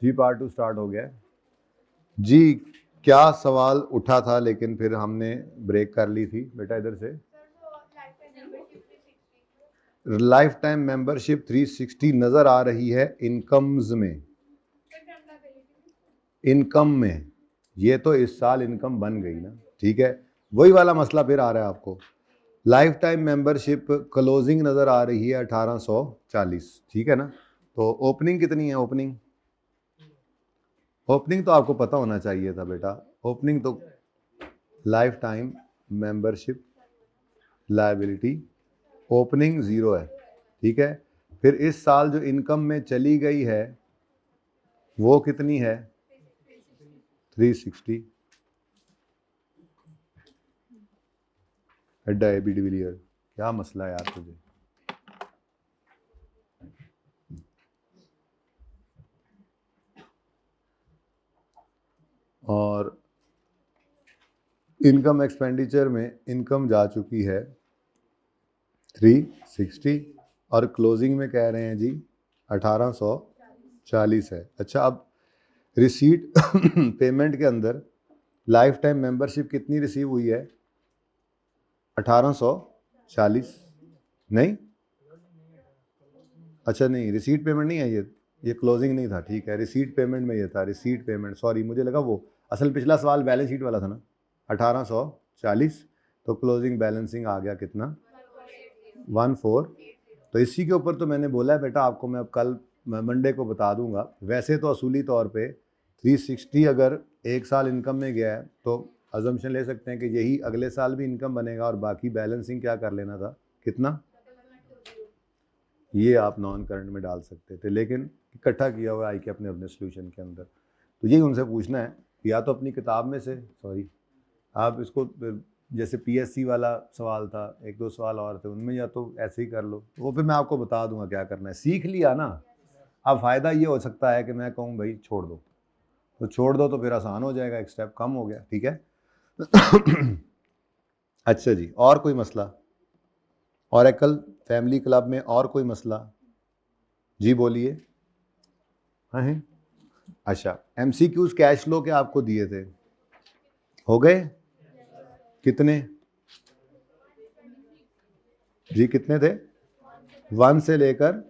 जी part 2 start हो गया जी। क्या सवाल उठा था लेकिन फिर हमने ब्रेक कर ली थी बेटा। इधर से लाइफ टाइम मेंबरशिप 360 नजर आ रही है इनकम्स में, इनकम में। ये तो इस साल इनकम बन गई ना, ठीक है। वही वाला मसला फिर आ रहा है आपको। लाइफ टाइम मेंबरशिप क्लोजिंग नजर आ रही है 1840, ठीक है ना। तो ओपनिंग कितनी है? ओपनिंग ओपनिंग तो आपको पता होना चाहिए था बेटा। ओपनिंग तो life time membership liability opening 0 है, ठीक है। फिर इस साल जो इनकम में चली गई है वो कितनी है? 360। हेड्डा ए बी डिविलियर, क्या मसला है यार तुझे? और इनकम एक्सपेंडिचर में इनकम जा चुकी है 360 और क्लोजिंग में कह रहे हैं जी 1840 है। अच्छा, अब रिसीट पेमेंट के अंदर लाइफ टाइम मेंबरशिप कितनी रिसीव हुई है? 1840 नहीं? अच्छा नहीं, रिसीट पेमेंट नहीं है ये क्लोजिंग नहीं था, ठीक है। रिसीट पेमेंट में ये था, रिसीट पेमेंट, सॉरी मुझे लगा वो असल पिछला सवाल बैलेंस शीट वाला था ना। 1840 तो क्लोजिंग बैलेंसिंग आ गया कितना? 14। तो इसी के ऊपर तो मैंने बोला है बेटा आपको, मैं अब कल मंडे को बता दूंगा। वैसे तो असूली तौर पे 360 अगर एक साल इनकम में गया है तो अजम्पशन ले सकते हैं कि यही अगले साल भी इनकम बनेगा और बाकी बैलेंसिंग क्या कर लेना था, कितना? ये आप नॉन करंट में डाल सकते थे, लेकिन इकट्ठा किया हुआ आई के अपने अपने सोल्यूशन के अंदर। तो यही उनसे पूछना है, या तो अपनी किताब में से, सॉरी आप इसको जैसे पीएससी वाला सवाल था, 1-2 सवाल और थे उनमें, या तो ऐसे ही कर लो। वो फिर मैं आपको बता दूंगा क्या करना है। सीख लिया ना, अब फ़ायदा ये हो सकता है कि मैं कहूँ भाई छोड़ दो, तो छोड़ दो तो फिर आसान हो जाएगा, एक स्टेप कम हो गया, ठीक है। अच्छा जी, और कोई मसला? ओरेकल फैमिली क्लब में और कोई मसला? जी बोलिए। हाँ है। अच्छा, एमसीक्यूज कैश फ्लो के आपको दिए थे, हो गए कितने जी? कितने थे? 1 से लेकर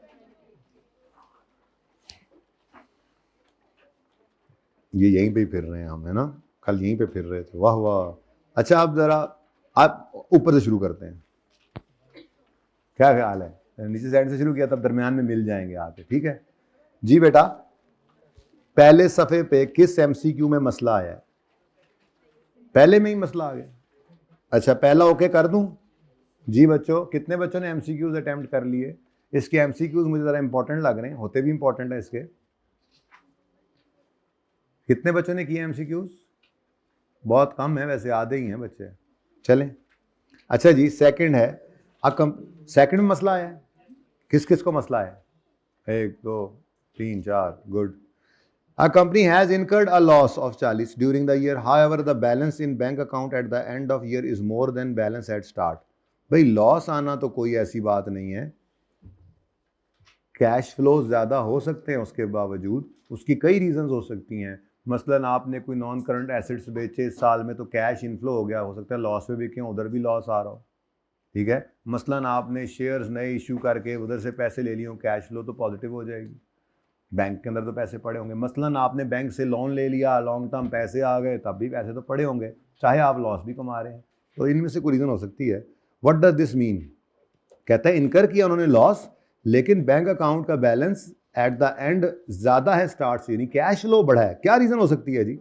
ये यहीं पे ही फिर रहे हैं हम, है ना। कल यहीं पे फिर रहे थे, वाह वाह। अच्छा, आप जरा आप ऊपर से शुरू करते हैं, क्या ख्याल है? नीचे साइड से शुरू किया, तब दरमियान में मिल जाएंगे आके, ठीक है जी। बेटा पहले सफ़े पे किस एमसीक्यू में मसला आया है? पहले में ही मसला आ गया। अच्छा, पहला ओके कर दूं जी। बच्चों, कितने बच्चों ने एमसीक्यूज अटेम्प्ट कर लिए? इसके एमसीक्यूज मुझे ज़रा इंपॉर्टेंट लग रहे हैं, होते भी इंपॉर्टेंट है इसके। कितने बच्चों ने किए एमसीक्यूज? बहुत कम है वैसे, आधे ही हैं बच्चे। चलें। अच्छा जी, सेकंड है, सेकंड में मसला है, किस किस को मसला है? 1 2 3 4, good. A company has incurred a loss of 40 during the year. However, the balance in bank account at the end of year is more than balance at start. भाई लॉस आना तो कोई ऐसी बात नहीं है, कैश फ्लो ज़्यादा हो सकते हैं, उसके बावजूद उसकी कई रीजंस हो सकती हैं। मसलन आपने कोई नॉन करंट एसेट्स बेचे इस साल में तो कैश इनफ्लो हो गया, हो सकता है लॉस में बिके, उधर भी लॉस आ रहा हो, ठीक है। मसलन आपने शेयर्स नए इशू करके उधर से पैसे ले लिए हो, कैश फ्लो तो पॉजिटिव हो जाएगी, बैंक के अंदर तो पैसे पड़े होंगे। मसलन आपने बैंक से लोन ले लिया, लॉन्ग टर्म पैसे आ गए, तब भी पैसे तो पड़े होंगे, चाहे आप लॉस भी कमा रहे हैं। तो इनमें से कोई रीज़न हो सकती है। What does this mean? कहता है इनकर किया उन्होंने लॉस, लेकिन बैंक अकाउंट का बैलेंस एट द एंड ज़्यादा है स्टार्ट से, यानी कैश फ्लो बढ़ा है। क्या रीज़न हो सकती है जी?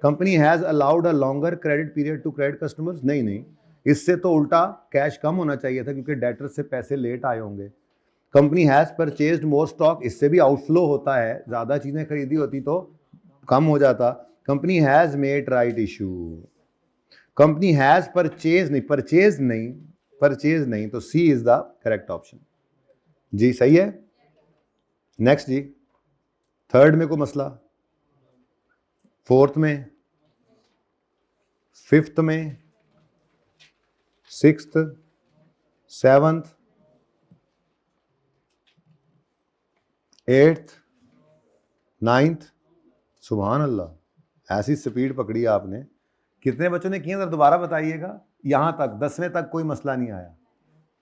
Company has allowed a longer credit period to credit customers. नहीं नहीं, इससे तो उल्टा कैश कम होना चाहिए था, क्योंकि डेटर से पैसे लेट आए होंगे। Company has purchased more stock, इससे भी आउटफ्लो होता है, ज़्यादा चीज़ें खरीदी होती तो कम हो जाता। Company has made right issue. Company has purchase नहीं, परचेज नहीं, तो सी इज द करेक्ट ऑप्शन जी। सही है। नेक्स्ट जी, थर्ड में कोई मसला? फोर्थ में, फिफ्थ में, सिक्स्थ, सेवंथ, एट्थ, नाइन्थ, सुभान अल्लाह, ऐसी स्पीड पकड़ी आपने। कितने बच्चों ने किए, दोबारा बताइएगा। यहाँ तक 10वें तक कोई मसला नहीं आया,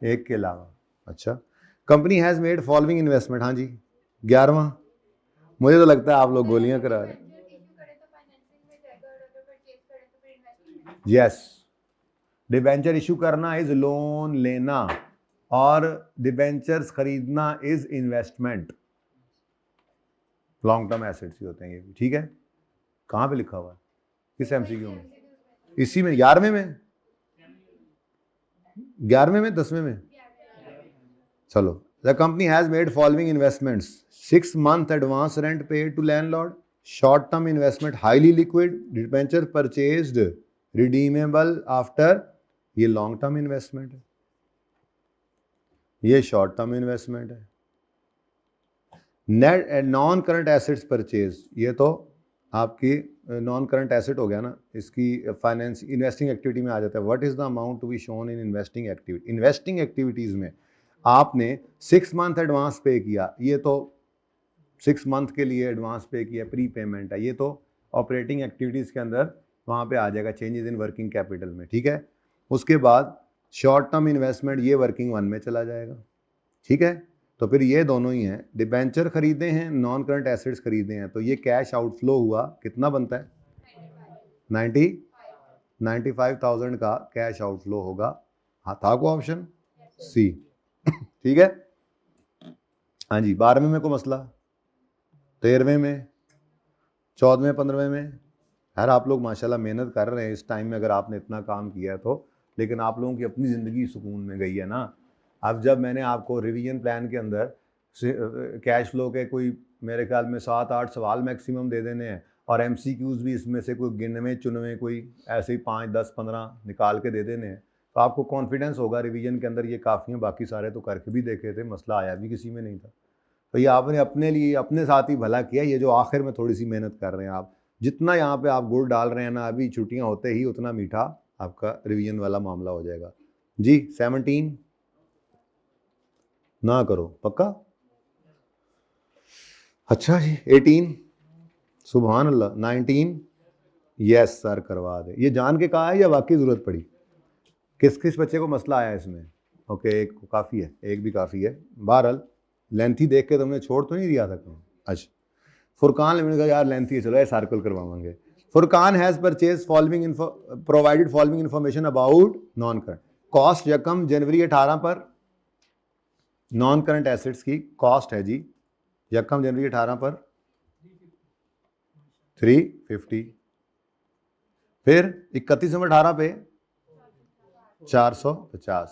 एक के अलावा। अच्छा, company has made following investment, हाँ जी 11वां। मुझे तो लगता है आप लोग गोलियां करा रहे हैं। यस, डिबेंचर इशू करना इज लोन लेना और डिबेंचर्स खरीदना is investment. Long term assets ही होते हैं ये भी, ठीक है। कहाँ पे लिखा हुआ है, किस एमसीक्यू में? इसी में 11वें में, 11वें में, 10वें में? चलो, the company has made following investments, 6 month advance rent paid to landlord, short term investment highly liquid, debenture purchased redeemable after, ये लॉन्ग टर्म इन्वेस्टमेंट है, ये शॉर्ट टर्म इन्वेस्टमेंट है। Net non current assets purchase, ये तो आपकी non current asset हो गया ना, इसकी फाइनेंस इन्वेस्टिंग एक्टिविटी में आ जाता है। What is the amount to be shown in investing activity? Investing activities में आपने 6 month एडवांस पे किया, ये तो 6 month के लिए एडवांस पे किया, प्री पेमेंट है, ये तो ऑपरेटिंग एक्टिविटीज़ के अंदर वहाँ पे आ जाएगा, चेंजेस इन वर्किंग कैपिटल में, ठीक है। उसके बाद शॉर्ट टर्म इन्वेस्टमेंट ये वर्किंग वन में चला जाएगा, ठीक है। तो फिर ये दोनों ही हैं, डिबेंचर खरीदे हैं, नॉन करंट एसेट्स खरीदे हैं, तो ये कैश आउटफ्लो हुआ, कितना बनता है? 95,000 का कैश आउटफ्लो होगा। हाँ, था को ऑप्शन सी, ठीक है। हाँ जी, 12वें में को मसला, 13वें में, 14वें, 15वें में। यार आप लोग माशाल्लाह मेहनत कर रहे हैं इस टाइम में, अगर आपने इतना काम किया है तो, लेकिन आप लोगों की अपनी ज़िंदगी सुकून में गई है ना। अब जब मैंने आपको रिवीजन प्लान के अंदर कैश फ्लो के कोई मेरे ख्याल में 7-8 सवाल मैक्सिमम दे देने हैं, और एमसीक्यूज़ भी इसमें से कोई गिनवे चुनवे कोई ऐसे ही 5, 10, 15 निकाल के दे देने हैं, तो आपको कॉन्फिडेंस होगा रिवीजन के अंदर ये काफ़ी हैं। बाकी सारे तो करके भी देखे थे, मसला आया भी किसी में नहीं था। तो ये आपने अपने लिए अपने साथ ही भला किया। ये जो आखिर में थोड़ी सी मेहनत कर रहे हैं आप, जितना यहाँ पे आप गुड़ डाल रहे हैं ना, अभी छुट्टियाँ होते ही उतना मीठा आपका रिवीजन वाला मामला हो जाएगा जी। 17 ना करो पक्का? अच्छा जी, 18 सुभान अल्लाह, 19 यस सर करवा दे। ये जान के कहा है या वाकई ज़रूरत पड़ी? किस किस बच्चे को मसला आया इसमें? ओके, एक काफ़ी है, एक भी काफ़ी है। बहरहाल लेंथी देख के तुमने छोड़ तो नहीं दिया था कहीं? अच्छा, फुरकान ने कहा यार लेंथी है, चलो ये सर्कल करवाएंगे। Furqan has purchase following provided following information about non current cost यकम जनवरी 18 पर, नॉन करंट एसेट्स की कॉस्ट है जी यकम जनवरी 18 पर 350, फिर 31/18 पे 450।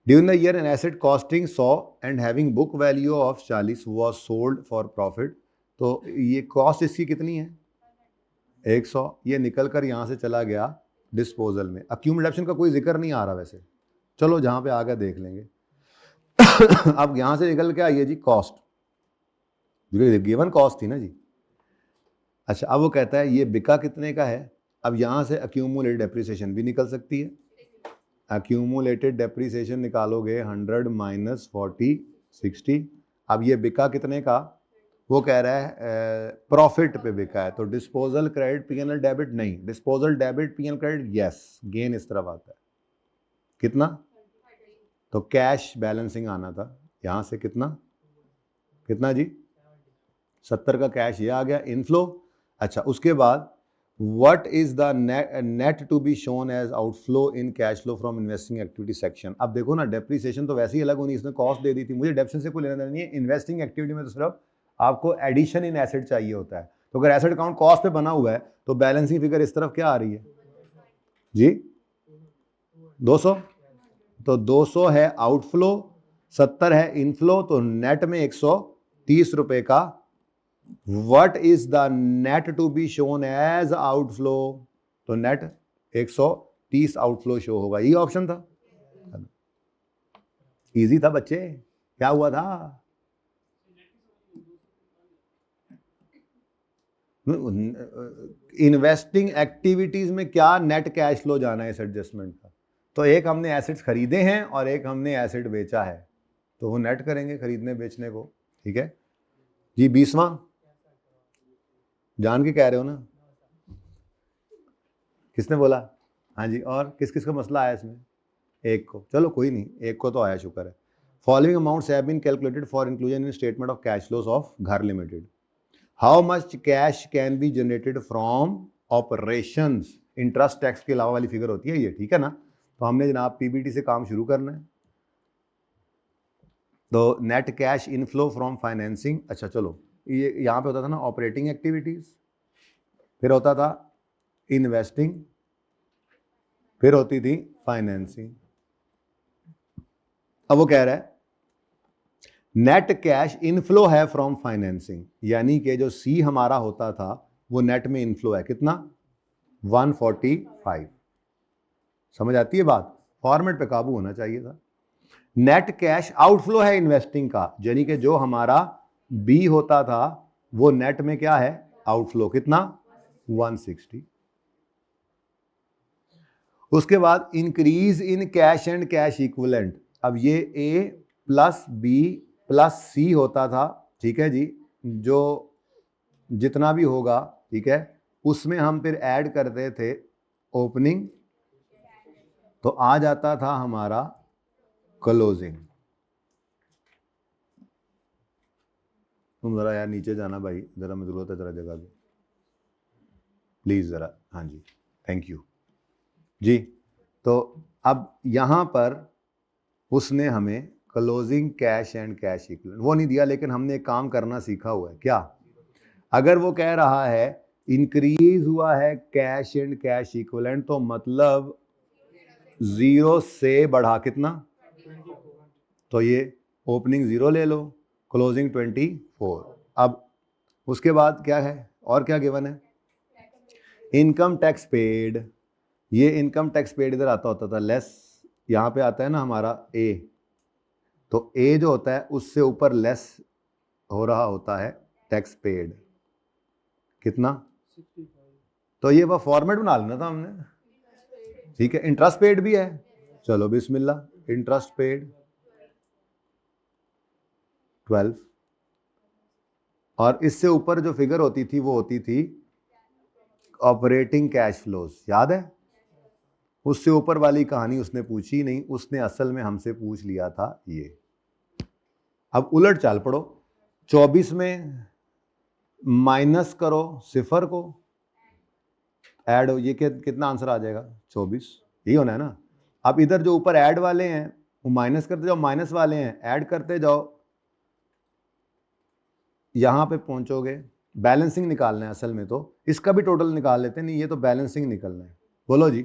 During the year an asset costing 100 and having book value of 40 was sold for profit. तो ये कॉस्ट इसकी कितनी है? 100। ये निकल कर यहाँ से चला गया डिस्पोजल में। अक्यूमुलेशन का कोई जिक्र नहीं आ रहा वैसे, चलो जहाँ पे आ गया देख लेंगे। अब यहाँ से निकल के आइए जी कॉस्ट, गिवन कॉस्ट थी ना जी। अच्छा, अब वो कहता है ये बिका कितने का है। अब यहाँ से अक्यूमुलेटेड डेप्रिसिएशन भी निकल सकती है। अक्यूमुलेटेड डेप्रिसिएशन निकालोगे 100 माइनस 40 60। अब ये बिका कितने का? वो कह रहा है प्रॉफिट पे बिका है, तो डिस्पोजल क्रेडिट पीएनएल डेबिट नहीं, disposal debit PNL credit yes, gain इस तरफ आता है। कितना? तो कैश बैलेंसिंग आना था यहाँ से, कितना कितना जी? 70 का कैश ये आ गया इनफ्लो। अच्छा, उसके बाद what is the net to be shown as outflow in cash flow from investing activity section. अब देखो ना, डेप्रिसिएशन तो वैसे ही अलग होनी, इसने कॉस्ट दे दी थी, मुझे डेप्रिसिएशन से कोई लेना देना नहीं है। इन्वेस्टिंग एक्टिविटी में तो सिर्फ आपको एडिशन इन एसेट चाहिए होता है। तो अगर एसेट अकाउंट कॉस्ट पे बना हुआ है तो बैलेंसिंग फिगर इस तरफ क्या आ रही है जी? 200। तो 200 है आउटफ्लो, 70 है इनफ्लो, तो नेट में 130 रुपए का what is the net to be shown as outflow. तो नेट 130 आउटफ्लो शो होगा, ये ऑप्शन था। इजी था बच्चे, क्या हुआ था? इन्वेस्टिंग एक्टिविटीज में क्या नेट कैश फ्लो जाना है इस एडजस्टमेंट का। तो एक हमने एसेट्स खरीदे हैं और एक हमने एसेट बेचा है, तो वो नेट करेंगे खरीदने बेचने को, ठीक है जी। 20वां जान के कह रहे हो ना? किसने बोला? हाँ जी, और किस किस का मसला आया इसमें? एक को, चलो कोई नहीं, एक को तो आया, शुक्र है। Following amounts have been calculated for inclusion in statement of cash flows of Ghar limited. How much cash can be generated from operations? Interest tax के अलावा वाली फिगर होती है ये, ठीक है ना? तो हमने जनाब पीबीटी से काम शुरू करना है। तो net cash inflow from financing, अच्छा चलो, ये यहाँ पे होता था ना ऑपरेटिंग एक्टिविटीज, फिर होता था इन्वेस्टिंग, फिर होती थी फाइनेंसिंग। अब वो कह रहा है नेट कैश इनफ्लो है फ्रॉम फाइनेंसिंग, यानी कि जो सी हमारा होता था वो नेट में इनफ्लो है कितना? 145। समझ आती है बात? फॉर्मेट पे काबू होना चाहिए था। नेट कैश आउटफ्लो है इन्वेस्टिंग का, यानी कि जो हमारा बी होता था वो नेट में क्या है? आउटफ्लो कितना? 160। उसके बाद increase in cash and cash equivalent. अब ये ए प्लस बी प्लस सी होता था, ठीक है जी, जो जितना भी होगा, ठीक है, उसमें हम फिर ऐड करते थे ओपनिंग, तो आ जाता था हमारा क्लोजिंग। तुम जरा यार नीचे जाना भाई, जरा मैं जरूरत है जरा जगह की, प्लीज जरा। हाँ जी, थैंक यू जी। तो अब यहां पर उसने हमें closing cash and cash equivalent वो नहीं दिया, लेकिन हमने एक काम करना सीखा हुआ है। क्या? अगर वो कह रहा है इंक्रीज हुआ है कैश एंड कैश इक्विवेलेंट, तो मतलब 0 से बढ़ा कितना? तो ये ओपनिंग 0 ले लो, क्लोजिंग 24। अब उसके बाद क्या है और क्या गिवन है? Income tax paid. ये इनकम टैक्स पेड इधर आता होता था लेस, यहाँ पे आता है ना हमारा ए, तो ए जो होता है उससे ऊपर लेस हो रहा होता है टैक्स पेड कितना? 65। तो ये वह फॉर्मेट बना लेना था हमने, ठीक है। इंटरेस्ट पेड भी है, चलो बिस्मिल्लाह, इंटरेस्ट पेड 12, और इससे ऊपर जो फिगर होती थी वो होती थी ऑपरेटिंग कैश फ्लोज, याद है? उससे ऊपर वाली कहानी उसने पूछी नहीं, उसने असल में हमसे पूछ लिया था ये। अब उलट चाल पड़ो, 24 में माइनस करो 0 को, ऐड हो, ये कितना आंसर आ जाएगा? 24, यही होना है ना। अब इधर जो ऊपर ऐड वाले हैं वो माइनस करते जाओ, माइनस वाले हैं ऐड करते जाओ, यहां पे पहुंचोगे। बैलेंसिंग निकालना है असल में, तो इसका भी टोटल निकाल लेते हैं, नहीं ये तो बैलेंसिंग निकलना है। बोलो जी,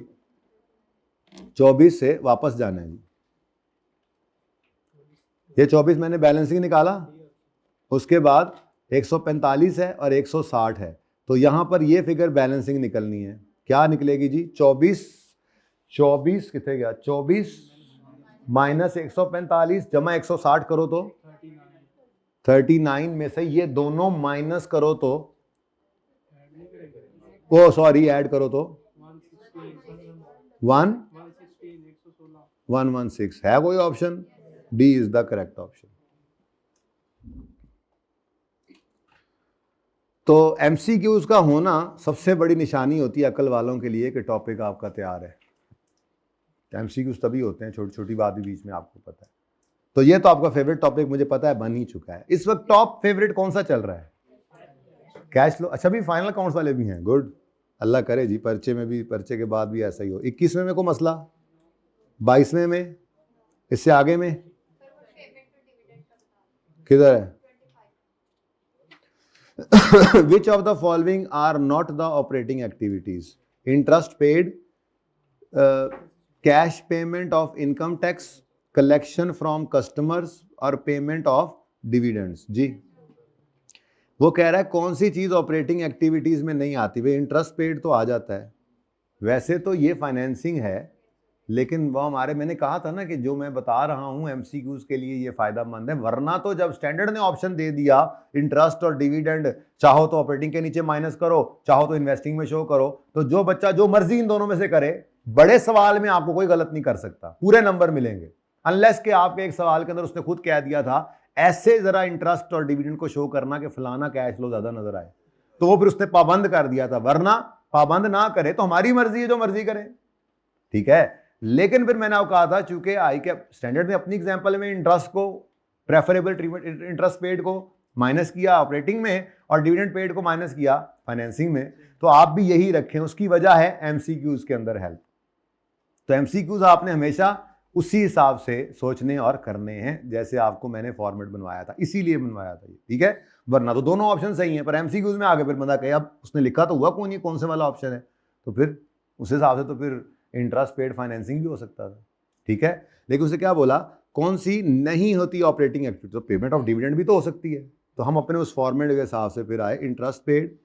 24 से वापस जाना है जी। ये 24 मैंने बैलेंसिंग निकाला, उसके बाद 145 है और 160 है, तो यहां पर ये फिगर बैलेंसिंग निकलनी है। क्या निकलेगी जी? 24 कितने गया? 24 माइनस 145 जमा 160 करो तो 39 में से ये दोनों माइनस करो तो, ओ सॉरी ऐड करो तो 116 है कोई option? D is the correct option. तो एमसीक्यूज का होना सबसे बड़ी निशानी होती है अकल वालों के लिए कि टॉपिक आपका तैयार है। एमसीक्यूज तभी होते हैं, छोटी छोटी बात भी बीच में आपको पता है। तो ये तो आपका फेवरेट टॉपिक मुझे पता है बन ही चुका है। इस वक्त टॉप फेवरेट कौन सा चल रहा है? Cash flow. अच्छा भी फाइनल अकाउंट्स वाले भी हैं, गुड, अल्लाह करे जी पर्चे में भी, पर्चे के बाद भी ऐसा ही हो। 21वें में को मसला, 22वें में, इससे आगे में किधर है? Which of the following are not the operating activities? Interest paid, cash payment of income tax, collection from customers और payment of dividends। जी वो कह रहा है कौन सी चीज ऑपरेटिंग एक्टिविटीज में नहीं आती? भाई इंटरेस्ट पेड तो आ जाता है, वैसे तो ये फाइनेंसिंग है, लेकिन वो हमारे, मैंने कहा था ना कि जो मैं बता रहा हूं एमसीक्यूज के लिए ये फायदेमंद है, वरना तो जब स्टैंडर्ड ने ऑप्शन दे दिया इंटरेस्ट और डिविडेंड, चाहो तो ऑपरेटिंग के नीचे माइनस करो, चाहो तो इन्वेस्टिंग में शो करो, तो जो बच्चा जो मर्जी इन दोनों में से करे, बड़े सवाल में आपको कोई गलत नहीं कर सकता, पूरे नंबर मिलेंगे, अनलेस के आपके एक सवाल के अंदर उसने खुद कह दिया था ऐसे जरा इंटरेस्ट और डिविडेंड को शो करना कि फलाना कैश फ्लो ज्यादा नजर आए, तो फिर उसने पाबंद कर दिया था, वरना पाबंद ना करे तो हमारी मर्जी है, जो मर्जी करें, ठीक है। लेकिन फिर मैंने आपको कहा था, चूंकि आई के स्टैंडर्ड ने अपनी एग्जांपल में इंटरेस्ट को, प्रेफरेबल ट्रीटमेंट इंटरेस्ट पेड को माइनस किया ऑपरेटिंग में और डिविडेंड पेड को माइनस किया फाइनेंसिंग में, तो आप भी यही रखें। उसकी वजह है एमसीक्यूज के अंदर हेल्प। तो एमसीक्यूज आपने हमेशा उसी हिसाब से सोचने और करने हैं जैसे आपको मैंने फॉर्मेट बनवाया था, इसीलिए बनवाया था ये, ठीक है। वरना तो दोनों ऑप्शन सही हैं, पर एमसीक्यूज में आगे फिर बंदा कहे अब उसने लिखा तो हुआ कौन, ये कौन से वाला ऑप्शन है, तो फिर उस हिसाब से तो फिर इंटरेस्ट पेड फाइनेंसिंग भी हो सकता था, ठीक है। लेकिन उसे क्या बोला, कौन सी नहीं होती ऑपरेटिंग एक्टिविटी, तो पेमेंट ऑफ डिविडेंड भी तो हो सकती है। तो हम अपने उस फॉर्मेट के हिसाब से फिर आए, interest paid,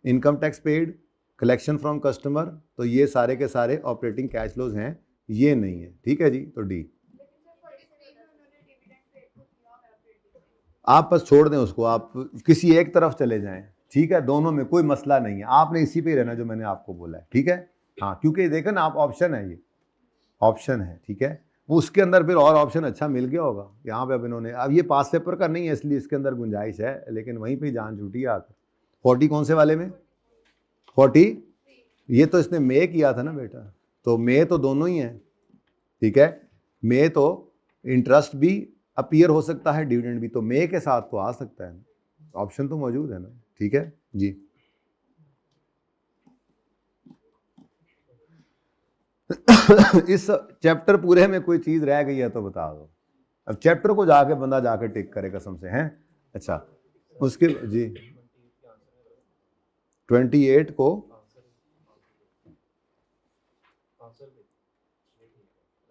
income tax paid, collection from customer, तो ये सारे के सारे ऑपरेटिंग कैश फ्लोज हैं, ये नहीं है, ठीक है जी। तो डी, आप बस छोड़ दें उसको, आप किसी एक तरफ चले जाएं, ठीक है, दोनों में कोई मसला नहीं है, आपने इसी पे रहना जो मैंने आपको बोला है, ठीक है। हाँ, क्योंकि देखें ना आप, ऑप्शन है, ये ऑप्शन है, ठीक है। वो उसके अंदर फिर और ऑप्शन अच्छा मिल गया होगा यहाँ पे, अब इन्होंने, अब ये पास पेपर का नहीं है इसलिए इसके अंदर गुंजाइश है, लेकिन वहीं पे जान छूटी है आकर। 40 कौन से वाले में, 40, ये तो इसने मे किया था ना बेटा, तो मे तो दोनों ही हैं, ठीक है। मे तो इंटरेस्ट भी अपीयर हो सकता है, डिविडेंड भी, तो मे के साथ तो आ सकता है, ऑप्शन तो मौजूद है ना, ठीक है जी। इस चैप्टर पूरे में कोई चीज रह गई है तो बता दो। अब चैप्टर को जाके बंदा जाके टिक करे कसम से, हैं। अच्छा, उसके जी 28 को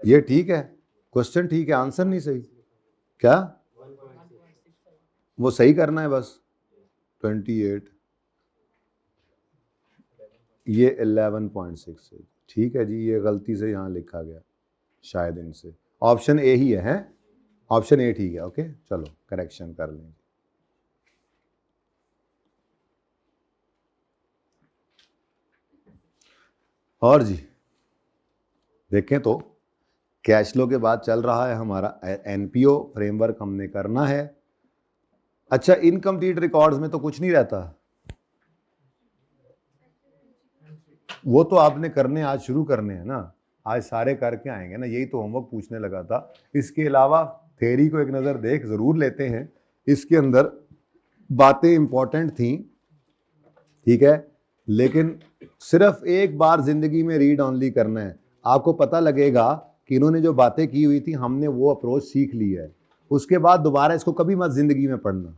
ये ठीक है, क्वेश्चन ठीक है, आंसर नहीं सही, क्या वो सही करना है बस। 28 ये 11.6 है, ठीक है जी, ये गलती से यहाँ लिखा गया शायद इनसे, ऑप्शन ए ही है, ऑप्शन ए ठीक है, ओके चलो करेक्शन कर लेंगे। और जी देखें तो कैश फ्लो के बाद चल रहा है हमारा एनपीओ फ्रेमवर्क, हमने करना है। अच्छा, इनकम्प्लीट रिकॉर्ड्स में तो कुछ नहीं रहता, वो तो आपने करने आज शुरू करने हैं ना, आज सारे करके आएंगे ना, यही तो होमवर्क पूछने लगा था। इसके अलावा थ्योरी को एक नज़र देख ज़रूर लेते हैं, इसके अंदर बातें इंपॉर्टेंट थी, ठीक है, लेकिन सिर्फ एक बार ज़िंदगी में रीड ऑनली करना है, आपको पता लगेगा कि इन्होंने जो बातें की हुई थी हमने वो अप्रोच सीख ली है, उसके बाद दोबारा इसको कभी मत ज़िंदगी में पढ़ना,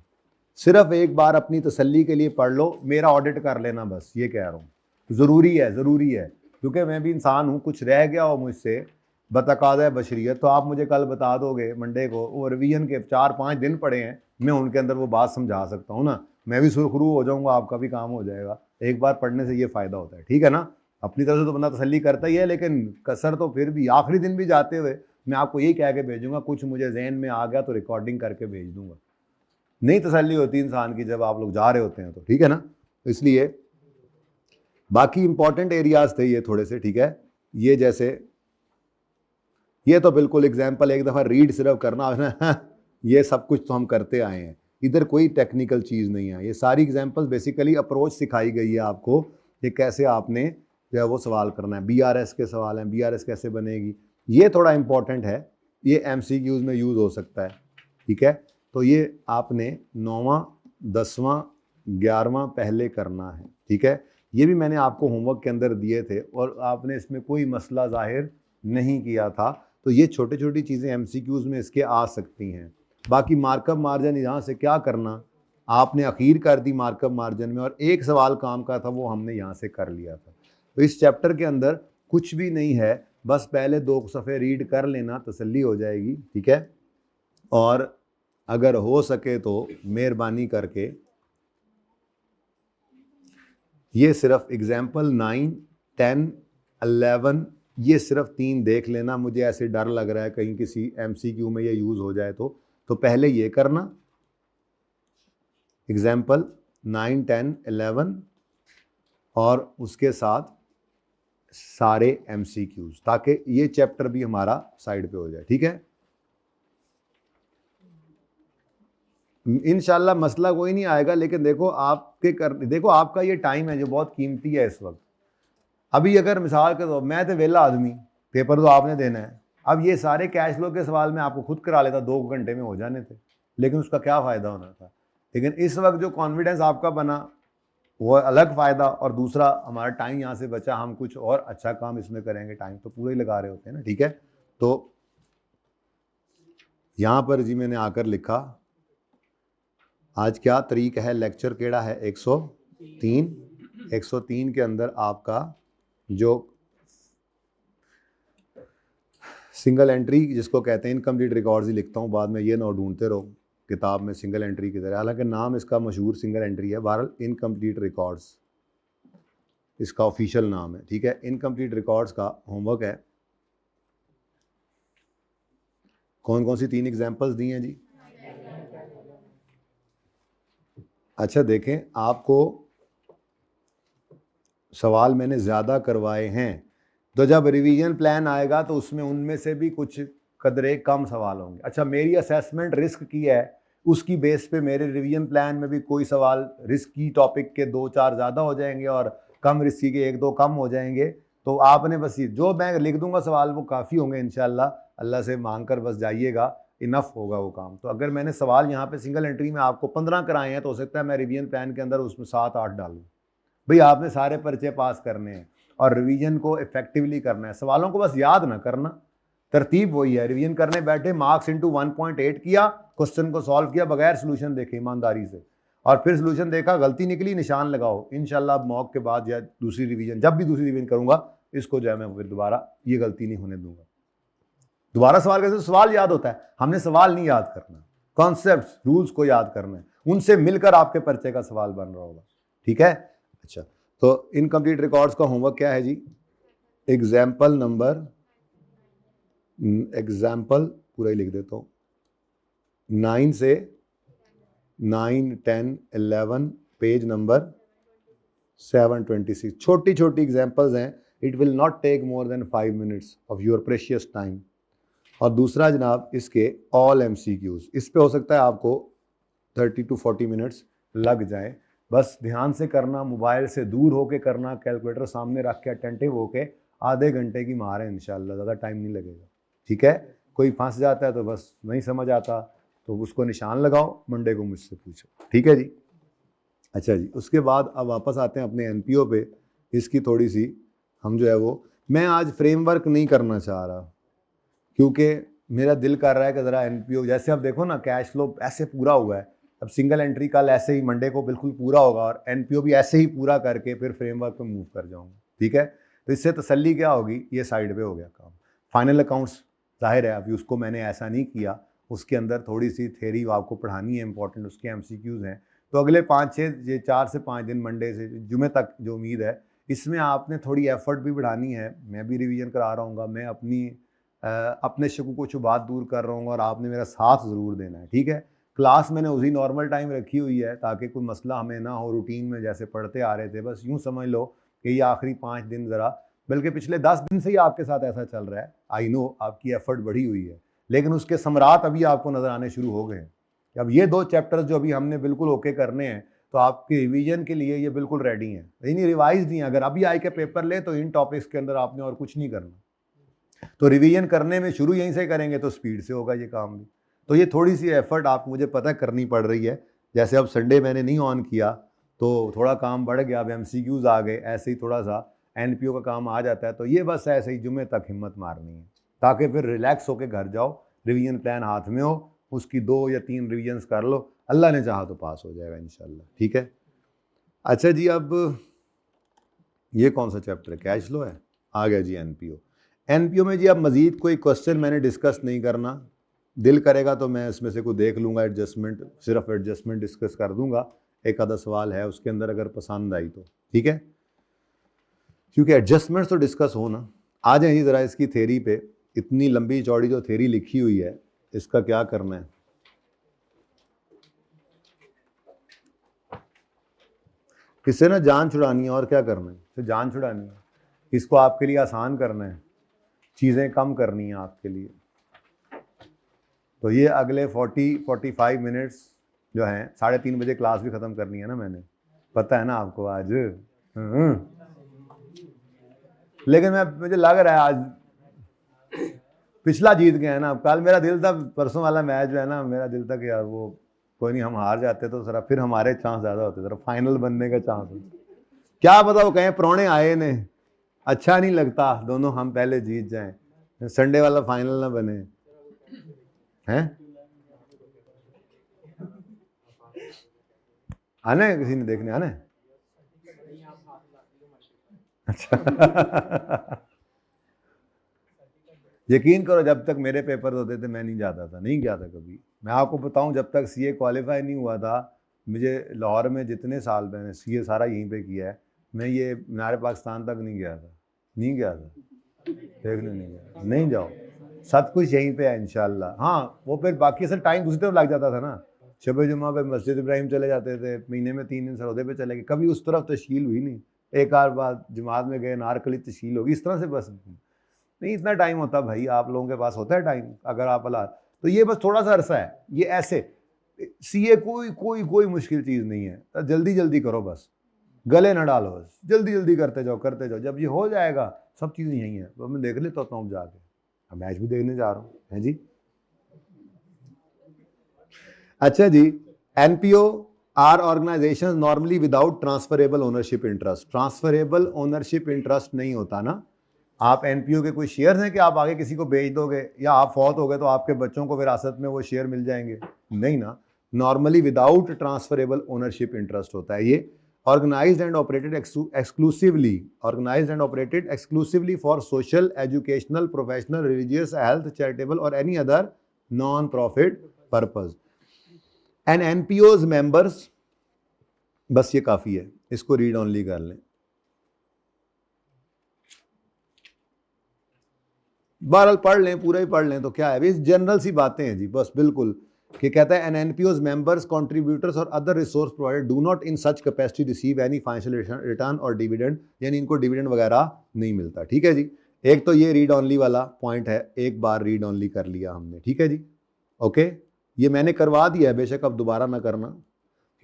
सिर्फ एक बार अपनी तसल्ली के लिए पढ़ लो, मेरा ऑडिट कर लेना बस, ये कह रहा हूँ, ज़रूरी है, ज़रूरी है, क्योंकि मैं भी इंसान हूँ, कुछ रह गया हो मुझसे बतकाज़ा बशरियत तो आप मुझे कल बता दोगे मंडे को, वो रिवीजन के 4-5 दिन पड़े हैं, मैं उनके अंदर वो बात समझा सकता हूँ ना, मैं भी सुरखरू हो जाऊँगा, आपका भी काम हो जाएगा, एक बार पढ़ने से ये फ़ायदा होता है, ठीक है ना। अपनी तरफ से तो बंदा तसल्ली करता ही है, लेकिन कसर तो फिर भी आखिरी दिन भी जाते हुए मैं आपको यही कह के भेजूंगा, कुछ मुझे जहन में आ गया तो रिकॉर्डिंग करके भेज दूंगा, नहीं तसल्ली होती इंसान की जब आप लोग जा रहे होते हैं तो, ठीक है ना। इसलिए बाकी इंपॉर्टेंट एरियाज थे ये थोड़े से, ठीक है, ये जैसे ये तो बिल्कुल एग्जाम्पल, एक दफ़ा रीड सिर्फ करना है ना, ये सब कुछ तो हम करते आए हैं, इधर कोई टेक्निकल चीज़ नहीं है, ये सारी एग्जाम्पल्स बेसिकली अप्रोच सिखाई गई है आपको कि कैसे आपने जो है वो सवाल करना है। बीआरएस के सवाल हैं, बीआरएस कैसे बनेगी, ये थोड़ा इंपॉर्टेंट है, ये एमसीक्यूज में यूज़ हो सकता है, ठीक है। तो ये आपने 9वां 10वां 11वां पहले करना है, ठीक है, ये भी मैंने आपको होमवर्क के अंदर दिए थे और आपने इसमें कोई मसला जाहिर नहीं किया था, तो ये छोटी छोटी चीज़ें एमसीक्यूज में इसके आ सकती हैं। बाकी मार्कअप मार्जिन यहाँ से क्या करना, आपने अखीर कर दी मार्कअप मार्जिन में, और एक सवाल काम का था वो हमने यहाँ से कर लिया था। तो इस चैप्टर के अंदर कुछ भी नहीं है, बस पहले 2 सफ़े रीड कर लेना, तसल्ली हो जाएगी, ठीक है। और अगर हो सके तो मेहरबानी करके ये सिर्फ एग्जाम्पल 9, 10, 11 ये सिर्फ 3 देख लेना, मुझे ऐसे डर लग रहा है कहीं किसी एमसीक्यू में ये यूज़ हो जाए तो पहले ये करना, एग्जाम्पल 9, 10, 11 और उसके साथ सारे एमसीक्यूज, ताकि ये चैप्टर भी हमारा साइड पे हो जाए, ठीक है। इंशाल्लाह मसला कोई नहीं आएगा, लेकिन देखो आपका ये टाइम है जो बहुत कीमती है इस वक्त। अभी अगर मिसाल के तौर मैं तो वेला आदमी, पेपर तो आपने देना है, अब ये सारे कैश फ्लो के सवाल मैं आपको खुद करा लेता, 2 घंटे में हो जाने थे, लेकिन उसका क्या फ़ायदा होना था। लेकिन इस वक्त जो कॉन्फिडेंस आपका बना वो अलग फ़ायदा, और दूसरा हमारा टाइम यहाँ से बचा, हम कुछ और अच्छा काम इसमें करेंगे, टाइम तो पूरा ही लगा रहे होते हैं ना। ठीक है, तो यहाँ पर जी मैंने आकर लिखा आज क्या तारीख है, लेक्चर केड़ा है 103 के अंदर आपका जो सिंगल एंट्री जिसको कहते हैं इनकम्प्लीट रिकॉर्ड्स ही लिखता हूँ, बाद में ये ना ढूंढते रहो किताब में सिंगल एंट्री की तरह, हालांकि नाम इसका मशहूर सिंगल एंट्री है, बहरहाल इनकम्प्लीट रिकॉर्ड्स इसका ऑफिशियल नाम है। ठीक है, इनकम्प्लीट रिकॉर्ड्स का होमवर्क है, कौन कौन सी 3 एग्जाम्पल्स दी हैं जी। अच्छा देखें, आपको सवाल मैंने ज़्यादा करवाए हैं, तो जब रिवीजन प्लान आएगा तो उसमें उनमें से भी कुछ कदरे कम सवाल होंगे। अच्छा, मेरी असेसमेंट रिस्क की है, उसकी बेस पे मेरे रिवीजन प्लान में भी कोई सवाल रिस्क की टॉपिक के 2-4 ज़्यादा हो जाएंगे और कम रिस्की के 1-2 कम हो जाएंगे। तो आपने बस ये जो मैं लिख दूंगा सवाल वो काफ़ी होंगे इंशाल्लाह, अल्लाह से मांग कर बस जाइएगा, इनफ होगा वो काम। तो अगर मैंने सवाल यहाँ पे सिंगल एंट्री में आपको 15 कराए हैं तो हो सकता है मैं रिवीजन प्लान के अंदर उसमें 7-8 डालूँ। भाई आपने सारे पर्चे पास करने हैं और रिवीजन को इफेक्टिवली करना है, सवालों को बस याद ना करना, तरतीब वही है। रिवीजन करने बैठे मार्क्स इंटू 1.8 किया, क्वेश्चन को सॉल्व किया बगैर सोल्यूशन देखे ईमानदारी से, और फिर सोल्यूशन देखा गलती निकली निशान लगाओ। इंशाल्लाह अब मॉक के बाद या दूसरी रिवीजन, जब भी दूसरी रिवीजन करूंगा इसको जो है मैं फिर दोबारा ये गलती नहीं होने दूंगा। दोबारा सवाल कैसे, सवाल याद होता है, हमने सवाल नहीं याद करना, कॉन्सेप्ट्स रूल्स को याद करना है, उनसे मिलकर आपके पर्चे का सवाल बन रहा होगा। ठीक है, अच्छा तो इनकम्प्लीट रिकॉर्ड्स का होमवर्क क्या है जी, एग्जाम्पल पूरा ही लिख देता हूँ, 9 से 9, 10, 11 पेज नंबर 726, छोटी छोटी एग्जाम्पल्स हैं, it will not take more than 5 minutes of your precious time. और दूसरा जनाब इसके ऑल MCQs, इस पे हो सकता है आपको 30 to 40 मिनट्स लग जाए, बस ध्यान से करना, मोबाइल से दूर होके करना, कैलकुलेटर सामने रख के अटेंटिव होके आधे घंटे की मार है इंशाल्लाह, ज़्यादा टाइम नहीं लगेगा। ठीक है, कोई फंस जाता है तो बस नहीं समझ आता तो उसको निशान लगाओ, मंडे को मुझसे पूछो। ठीक है जी, अच्छा जी, उसके बाद अब वापस आते हैं अपने NPO पे। इसकी थोड़ी सी हम जो है वो, मैं आज फ्रेमवर्क नहीं करना चाह रहा क्योंकि मेरा दिल कर रहा है कि ज़रा NPO, जैसे अब देखो ना कैश फ्लो ऐसे पूरा हुआ है, अब सिंगल एंट्री कल ऐसे ही मंडे को बिल्कुल पूरा होगा और NPO भी ऐसे ही पूरा करके फिर फ्रेमवर्क पे मूव कर जाऊंगा। ठीक है, तो इससे तसल्ली क्या होगी, ये साइड पे हो गया काम। फाइनल अकाउंट्स जाहिर है अभी उसको मैंने ऐसा नहीं किया, उसके अंदर थोड़ी सी थेरी आपको पढ़ानी है इंपॉर्टेंट, उसके MCQs हैं, तो अगले 4 से 5 दिन मंडे से जुमे तक जो उम्मीद है इसमें आपने थोड़ी एफर्ट भी बढ़ानी है। मैं भी रिवीजन करा रहा हूँ, मैं अपने शकू को शुबात दूर कर रहा हूँ और आपने मेरा साथ ज़रूर देना है। ठीक है, क्लास मैंने उसी नॉर्मल टाइम रखी हुई है ताकि कोई मसला हमें ना हो, रूटीन में जैसे पढ़ते आ रहे थे, बस यूँ समझ लो कि ये आखिरी 5 दिन ज़रा, बल्कि पिछले 10 दिन से ही आपके साथ ऐसा चल रहा है। आई नो आपकी एफर्ट बढ़ी हुई है, लेकिन उसके समरात अभी आपको नज़र आने शुरू हो गए हैं। अब ये 2 चैप्टर्स जो अभी हमने बिल्कुल ओके करने हैं तो आपके रिवीजन के लिए ये बिल्कुल रेडी हैं, नहीं रिवाइज नहीं, अगर अभी आई के पेपर ले तो इन टॉपिक्स के अंदर आपने और कुछ नहीं करना, तो रिवीजन करने में शुरू यहीं से करेंगे तो स्पीड से होगा ये काम भी। तो ये थोड़ी सी एफर्ट आप मुझे पता करनी पड़ रही है, जैसे अब संडे मैंने नहीं ऑन किया तो थोड़ा काम बढ़ गया, अब MCQs आ गए, ऐसे ही थोड़ा सा NPO का काम आ जाता है, तो ये बस ऐसे ही जुमे तक हिम्मत मारनी है ताकि फिर रिलैक्स होकर घर जाओ, रिवीजन प्लान हाथ में हो, उसकी 2 या 3 रिवीजन्स कर लो, अल्लाह ने चाहा तो पास हो जाएगा इंशाल्लाह। ठीक है, अच्छा जी, अब ये कौन सा चैप्टर है, कैश फ्लो है, आ गया जी NPO में जी। अब मज़ीद कोई क्वेश्चन मैंने डिस्कस नहीं करना, दिल करेगा तो मैं इसमें से कोई देख लूँगा, एडजस्टमेंट, सिर्फ एडजस्टमेंट डिस्कस कर दूँगा, एक आधा सवाल है उसके अंदर अगर पसंद आई तो। ठीक है, क्योंकि एडजस्टमेंट तो डिस्कस हो ना। आ जाए जी ज़रा इसकी थेरी पे, इतनी लंबी चौड़ी जो थेरी लिखी हुई है इसका क्या करना है। किससे ना जान छुड़ानी है और क्या करना है, तो जान छुड़ानी है, इसको आपके लिए आसान करना है, चीज़ें कम करनी है आपके लिए। तो ये अगले 40-45 मिनट्स जो हैं 3:30 बजे क्लास भी ख़त्म करनी है ना मैंने, पता है ना आपको आज। लेकिन मुझे लग रहा है आज पिछला जीत गए हैं ना। कल मेरा दिल था, परसों वाला मैच जो है ना, मेरा दिल था कि यार वो कोई नहीं, हम हार जाते तो जरा फिर हमारे चांस ज़्यादा होते, जरा फाइनल बनने का चांस होता। क्या पता वो कहें प्राणे आए ने, अच्छा नहीं लगता दोनों हम पहले जीत जाएं, संडे वाला फाइनल ना बने हैं। आना है किसी ने देखने, आना है? अच्छा यकीन करो जब तक मेरे पेपर होते थे मैं नहीं जाता था, नहीं गया था कभी। मैं आपको बताऊं, जब तक सीए क्वालिफाई नहीं हुआ था, मुझे लाहौर में जितने साल मैंने सीए सारा यहीं पे किया है, मैं ये मीनार पाकिस्तान तक नहीं गया था, नहीं गया था देखने, नहीं गया। नहीं जाओ, सब कुछ यहीं पे है इंशाल्लाह। हाँ वो फिर बाकी असल टाइम दूसरी तरफ लग जाता था ना, शब जुम्मा पे मस्जिद इब्राहिम चले जाते थे, महीने में 3 दिन सरौदे पे चले गए, कभी उस तरफ तश्कील हुई नहीं। एक आध बार जमात में गए, नारकली तश्कील होगी, इस तरह से बस नहीं इतना टाइम होता भाई, आप लोगों के पास होता है टाइम अगर आप अला। तो ये बस थोड़ा सा अरसा है ये ऐसे। सीए कोई कोई कोई मुश्किल चीज़ नहीं है, तो जल्दी जल्दी करो, बस गले ना डालो, बस जल्दी जल्दी करते जाओ करते जाओ, जब ये हो जाएगा सब चीज़ें यही हैं। तो मैं देख लेता हूँ जाके, अब मैच भी देखने जा रहा हूँ, है जी। अच्छा जी, NPO are organisation normally without transferable ownership interest. Transferable ownership interest नहीं होता ना। आप एनपीओ के कोई शेयर्स हैं कि आप आगे किसी को बेच दोगे, या आप फौत हो गए तो आपके बच्चों को विरासत में वो शेयर मिल जाएंगे? नहीं ना, normally without transferable ownership interest होता है ये। Organised and operated exclusively for social, educational, professional, religious, health, charitable और any other non profit purpose. And NPOs members, बस ये काफी है, इसको रीड ऑनली कर लें। बहरहाल पढ़ लें, पूरा ही पढ़ लें तो क्या है, इस जनरल सी बातें हैं जी बस, बिल्कुल। कि कहता है एन एनपीओज मेंबर्स, कंट्रीब्यूटर्स और other resource provider do not in such capacity receive any financial return और डिविडेंड, यानी इनको डिविडेंड वगैरह नहीं मिलता। ठीक है जी, एक तो ये रीड ऑनली वाला पॉइंट है, एक बार रीड ऑनली कर लिया हमने, ठीक है जी। ओके, ये मैंने करवा दिया है, बेशक अब दोबारा ना करना,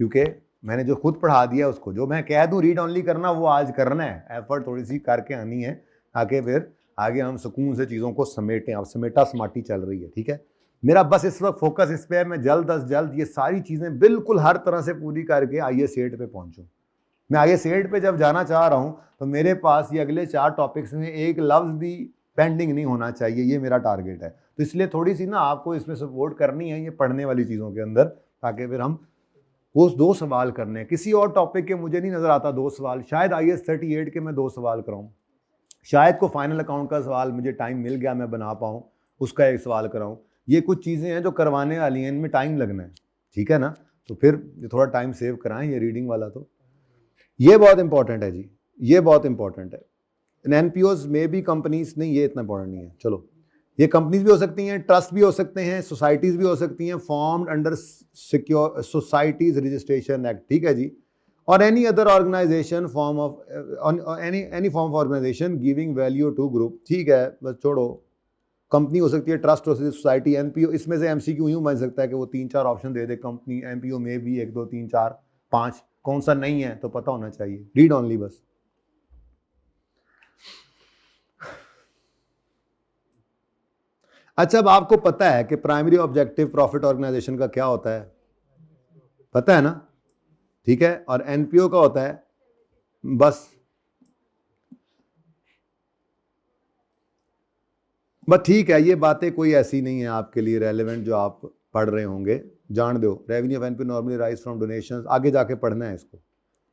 क्योंकि मैंने जो खुद पढ़ा दिया उसको, जो मैं कह दूं रीड ऑनली करना वो आज करना है, एफर्ट थोड़ी सी करके आनी है, आके फिर आगे हम सुकून से चीज़ों को समेटें। अब समेटा समाटी चल रही है, ठीक है। मेरा बस इस वक्त फोकस इस पे है, मैं जल्द अज जल्द ये सारी चीज़ें बिल्कुल हर तरह से पूरी करके आईए सेट पे पहुंचूं। मैं आईए सेट पे जब जाना चाह रहा हूं तो मेरे पास ये अगले 4 टॉपिक्स में एक लफ्ज़ भी पेंडिंग नहीं होना चाहिए, ये मेरा टारगेट है। तो इसलिए थोड़ी सी ना आपको इसमें सपोर्ट करनी है ये पढ़ने वाली चीज़ों के अंदर, ताकि फिर हम वो 2 सवाल करने हैं। किसी और टॉपिक के मुझे नहीं नज़र आता 2 सवाल, शायद IAS 38 के मैं 2 सवाल कराऊँ, शायद को फाइनल अकाउंट का सवाल मुझे टाइम मिल गया मैं बना पाऊँ, उसका एक सवाल कराऊँ। ये कुछ चीज़ें हैं जो करवाने वाली हैं, इनमें टाइम लगना है, ठीक है ना। तो फिर थोड़ा टाइम सेव कराएं, ये रीडिंग वाला तो ये बहुत इंपॉर्टेंट है जी, ये बहुत इंपॉर्टेंट है। एनपीओज में भी कंपनीज, नहीं ये इतना इंपॉर्टेंट नहीं है, चलो ये कंपनीज भी हो सकती हैं, ट्रस्ट भी हो सकते हैं, सोसाइटीज़ भी हो सकती हैं, formed under secure societies registration act, ठीक है जी। और any other organization form of any form of organization giving value to group, ठीक है बस छोड़ो। कंपनी हो सकती है, ट्रस्ट हो सकती है, सोसाइटी, एनपीओ, इसमें से एमसीक्यू यूं बन सकता है कि वो 3-4 ऑप्शन दे दे कंपनी, एनपीओ में भी 1 2 3 4 5, कौन सा नहीं है तो पता होना चाहिए, रीड ऑनली बस। अच्छा, अब आपको पता है कि प्राइमरी ऑब्जेक्टिव प्रॉफिट ऑर्गेनाइजेशन का क्या होता है, पता है ना, ठीक है। और एनपीओ का होता है बस ठीक है, ये बातें कोई ऐसी नहीं है आपके लिए रेलेवेंट जो आप पढ़ रहे होंगे, जान दो। Revenue of NPO normally rise from donations, आगे जाके पढ़ना है इसको,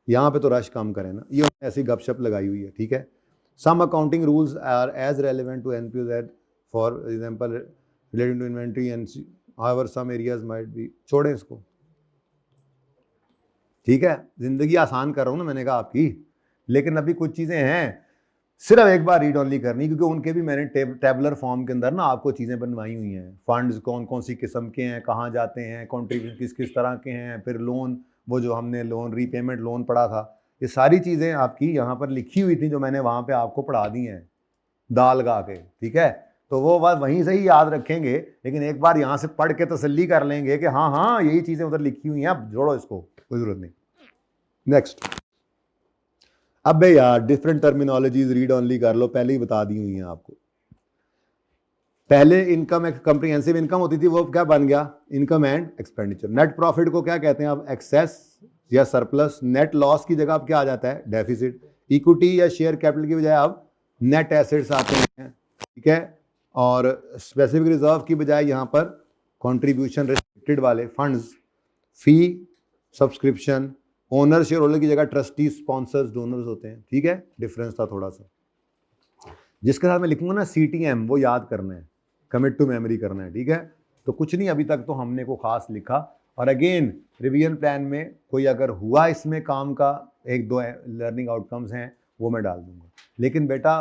यहाँ पे तो रश कम करें ना, ये ऐसी गपशप लगाई हुई है, ठीक है। Some accounting rules are as relevant to NPO that for example relating to inventory and however some areas might be, छोड़ें इसको, ठीक है। जिंदगी आसान कर रहा हूँ ना मैंने कहा आपकी, लेकिन अभी कुछ चीज़ें हैं सिर्फ एक बार रीड ऑनली करनी, क्योंकि उनके भी मैंने टेबलर फॉर्म के अंदर ना आपको चीज़ें बनवाई हुई हैं। फंड्स कौन कौन सी किस्म के हैं, कहाँ जाते हैं, कॉन्ट्रीब्यूशन किस किस तरह के हैं, फिर लोन, वो जो हमने लोन रीपेमेंट लोन पढ़ा था, ये सारी चीज़ें आपकी यहाँ पर लिखी हुई थी जो मैंने वहाँ पे आपको पढ़ा दी हैं दाल गा के, ठीक है। तो वो बात वहीं से ही याद रखेंगे, लेकिन एक बार यहाँ से पढ़ के तसल्ली कर लेंगे कि हाँ हाँ यही चीज़ें उधर लिखी हुई हैं, अब जोड़ो इसको, कोई ज़रूरत नहीं। नेक्स्ट, अब भाई यार डिफरेंट टर्मिनोलॉजीज रीड ऑनली कर लो, पहले ही बता दी हुई हैं आपको। पहले इनकम एक कंप्रीहेंसिव इनकम होती थी, वो क्या बन गया, income and expenditure. Net profit को क्या कहते हैं अब, एक्सेस या सरप्लस। नेट लॉस की जगह अब क्या आ जाता है, डेफिसिट। इक्विटी या शेयर कैपिटल की बजाय अब नेट एसेट्स आते हैं, ठीक है। और स्पेसिफिक रिजर्व की बजाय यहाँ पर कंट्रीब्यूशन रिस्ट्रिक्टेड वाले फंड्स, फी, सब्सक्रिप्शन। ओनर शेयर होल्डर की जगह ट्रस्टी, स्पॉन्सर्स, डोनर्स होते हैं, ठीक है। डिफरेंस था थोड़ा सा। जिसके साथ मैं लिखूंगा ना CTM, वो याद करना है, कमिट टू मेमोरी करना है, ठीक है। तो कुछ नहीं अभी तक तो हमने को खास लिखा, और अगेन रिवीजन प्लान में कोई अगर हुआ इसमें काम का, एक दो लर्निंग आउटकम्स हैं वो मैं डाल दूंगा, लेकिन बेटा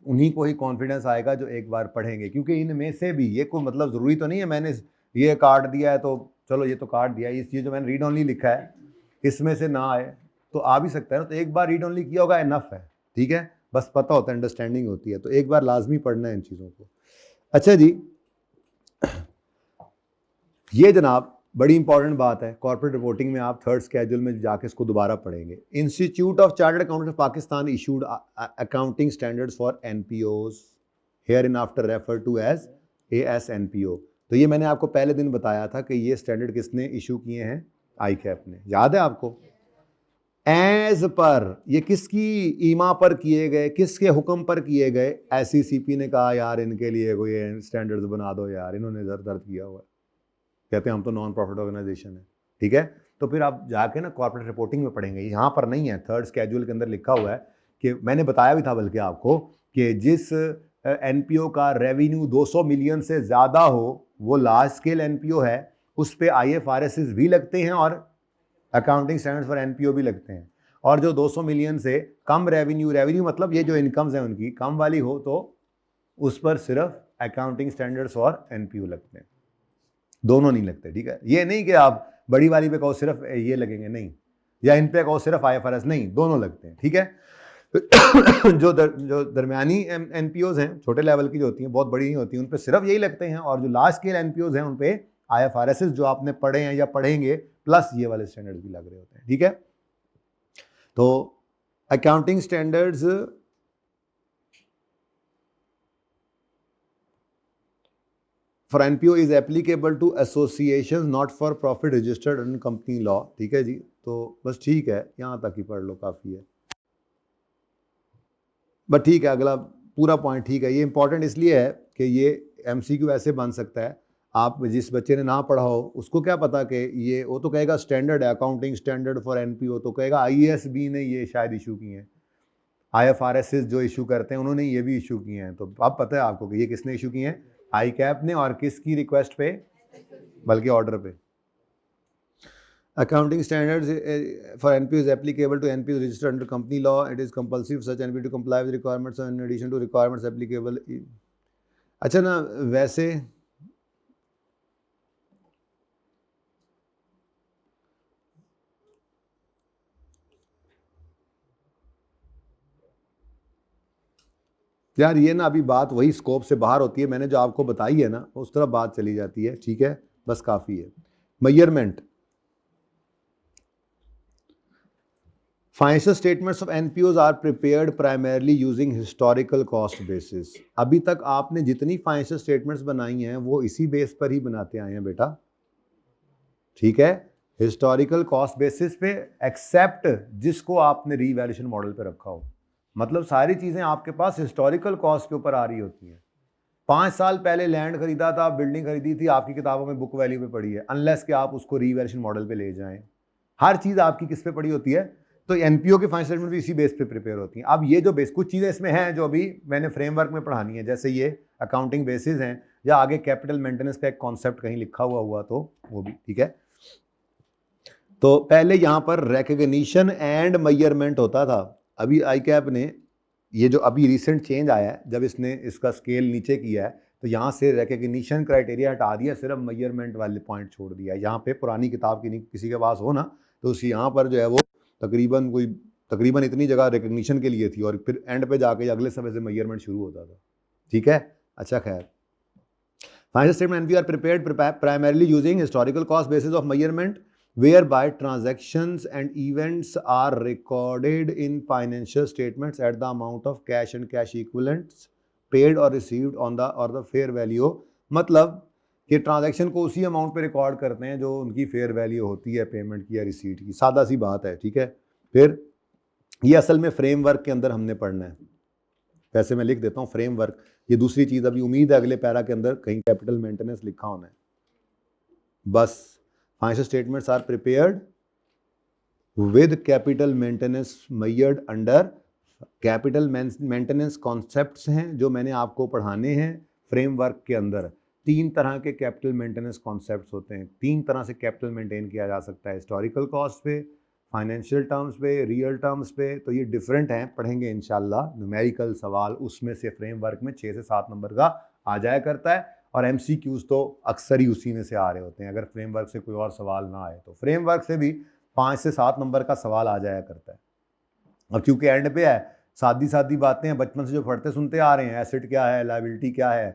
उन्हीं को ही कॉन्फिडेंस आएगा जो एक बार पढ़ेंगे, क्योंकि इनमें से भी ये कोई मतलब ज़रूरी तो नहीं है मैंने ये काट दिया है तो चलो ये तो काट दिया, इस चीज़ जो मैंने रीड ऑनली लिखा है इसमें से ना आए तो आ भी सकता है ना, तो एक बार रीड ऑनली किया होगा इनफ है, ठीक है। बस पता होता है, अंडरस्टैंडिंग होती है, तो एक बार लाजमी पढ़ना है इन चीज़ों को। अच्छा जी, ये जनाब बड़ी इंपॉर्टेंट बात है, कॉर्पोरेट रिपोर्टिंग में आप थर्ड स्केड्यूल में जाके इसको दोबारा पढ़ेंगे। Institute of chartered accountants of Pakistan issued accounting standards for NPOs, hereinafter refer to as ASNPO। तो ये मैंने आपको पहले दिन बताया था कि ये स्टैंडर्ड किसने इशू किए हैं, ICAP ने, याद है आपको। एज पर, ये किसकी ईमा पर किए गए, किसके हुक्म पर किए गए, SECP ने कहा यार इनके लिए कोई स्टैंडर्ड्स बना दो यार, इन्होंने दर्द किया हुआ है, कहते हैं हम तो नॉन प्रॉफिट ऑर्गेनाइजेशन है, ठीक है। तो फिर आप जाके ना कॉर्पोरेट रिपोर्टिंग में पढ़ेंगे, यहाँ पर नहीं है, थर्ड स्केड्यूल के अंदर लिखा हुआ है कि मैंने बताया भी था बल्कि आपको कि जिस NPO का रेवेन्यू 200 मिलियन से ज़्यादा हो वो लार्ज स्केल NPO है, उस पर IFRS भी लगते हैं और अकाउंटिंग स्टैंडर्ड्स फॉर NPO भी लगते हैं। और जो 200 मिलियन से कम रेवेन्यू मतलब ये जो इनकम्स हैं उनकी कम वाली हो तो उस पर सिर्फ अकाउंटिंग स्टैंडर्ड्स और NPO लगते हैं, दोनों नहीं लगते, ठीक है। ये नहीं कि आप बड़ी वाली पे कहो सिर्फ ये लगेंगे, नहीं, या इन पे कहो सिर्फ IFRS, नहीं, दोनों लगते हैं, ठीक है। जो दरमियानी NPOs हैं, छोटे लेवल की जो होती हैं, बहुत बड़ी नहीं होती, उन पे सिर्फ यही लगते हैं, और जो लार्ज स्केल NPOs हैं उन पे IFRS जो आपने पढ़े हैं या पढ़ेंगे प्लस ये वाले स्टैंडर्ड भी लग रहे होते हैं, ठीक है। तो accounting standards for NPO is applicable to association not for profit registered under company law, ठीक है जी। तो बस ठीक है, यहाँ तक ही पढ़ लो, काफ़ी है, बस ठीक है। अगला पूरा पॉइंट ठीक है, ये इंपॉर्टेंट इसलिए है कि ये MCQ ऐसे बन सकता है, आप जिस बच्चे ने ना पढ़ा हो उसको क्या पता कि ये, वो तो कहेगा स्टैंडर्ड है, अकाउंटिंग स्टैंडर्ड फॉर NPO, तो कहेगा IASB ने ये शायद इशू किए हैं, IFRS जो इशू करते हैं उन्होंने ये भी इशू किए हैं। तो अब पता है आपको कि ये किसने इशू किए हैं, ICAP ने, और किसकी रिक्वेस्ट पे, बल्कि ऑर्डर पे। Accounting standards for NPO is applicable to NPO registered under company law, it is compulsory for such NPO to comply with requirements in addition to requirements applicable. अच्छा ना, वैसे यार ये ना अभी बात वही स्कोप से बाहर होती है, मैंने जो आपको बताई है ना उस तरफ बात चली जाती है, ठीक है, बस काफ़ी है। Measurement, financial statements of NPOs are prepared primarily using historical cost basis. अभी तक आपने जितनी फाइनेंशियल स्टेटमेंट्स बनाई हैं वो इसी बेस पर ही बनाते आए हैं बेटा, ठीक है, हिस्टोरिकल कॉस्ट बेसिस पे, एक्सेप्ट जिसको आपने रीवैल्यूएशन मॉडल पे रखा हो। मतलब सारी चीज़ें आपके पास हिस्टोरिकल कॉस्ट के ऊपर आ रही होती हैं। 5 साल पहले लैंड खरीदा था, बिल्डिंग खरीदी थी, आपकी किताबों में बुक वैल्यू पे पड़ी है, अनलेस कि आप उसको रीवैल्यूएशन मॉडल पे ले जाएं। हर चीज़ आपकी किस पे पड़ी होती है, तो NPO की फाइनेंशियल स्टेटमेंट भी इसी बेस पे प्रिपेयर होती हैं। अब ये जो बेस, कुछ चीज़ें इसमें हैं जो अभी मैंने फ्रेमवर्क में पढ़ानी है, जैसे ये अकाउंटिंग बेसिस हैं, या आगे कैपिटल मेंटेनेंस का एक कॉन्सेप्ट कहीं लिखा हुआ तो वो भी, ठीक है। तो पहले यहाँ पर रिकग्निशन एंड मेजरमेंट होता था, अभी ICAP ने ये जो अभी रिसेंट चेंज आया है, जब इसने इसका स्केल नीचे किया है तो यहाँ से रिकग्निशन क्राइटेरिया हटा दिया, सिर्फ मेजरमेंट वाले पॉइंट छोड़ दिया है। यहाँ पे पुरानी किताब की किसी के पास हो ना तो उसी यहाँ पर जो है वो तकरीबन इतनी जगह रिकग्निशन के लिए थी, और फिर एंड पे जाके अगले समय से मेजरमेंट शुरू होता था, ठीक है। अच्छा खैर, financial statement NPO are prepared primarily using historical cost basis of measurement whereby transactions and events are recorded in financial statements at the amount of cash and cash equivalents paid or received on the fair value। मतलब कि transaction को उसी amount पे record करते हैं जो उनकी fair value होती है पेमेंट की या रिसीट की। सादा सी बात है, ठीक है। फिर ये असल में फ्रेमवर्क के अंदर हमने पढ़ना है। वैसे मैं लिख देता हूँ फ्रेमवर्क, ये दूसरी चीज़ अभी उम्मीद है अगले पैरा के अंदर कहीं कैपिटल मेंटेनेंस लिखा होना है। बस financial statements are prepared with capital maintenance measured under capital maintenance concepts हैं जो मैंने आपको पढ़ाने हैं फ्रेमवर्क के अंदर। 3 तरह के कैपिटल मेंटेनेंस कॉन्सेप्ट्स होते हैं, 3 तरह से कैपिटल मेंटेन किया जा सकता है, हिस्टोरिकल कॉस्ट पे, फाइनेंशियल टर्म्स पे, रियल टर्म्स पे। तो ये डिफरेंट हैं, पढ़ेंगे इंशाल्लाह। न्यूमेरिकल सवाल उसमें से फ्रेमवर्क में 6 से 7 नंबर का आ जाया करता है और एमसीक्यूज तो अक्सर ही उसी में से आ रहे होते हैं, अगर फ्रेमवर्क से कोई और सवाल ना आए तो। फ्रेमवर्क से भी 5 से 7 नंबर का सवाल आ जाया करता है। अब क्योंकि एंड पे है, सादी सादी बातें हैं, बचपन से जो पढ़ते सुनते आ रहे हैं, एसेट क्या है, लायबिलिटी क्या है,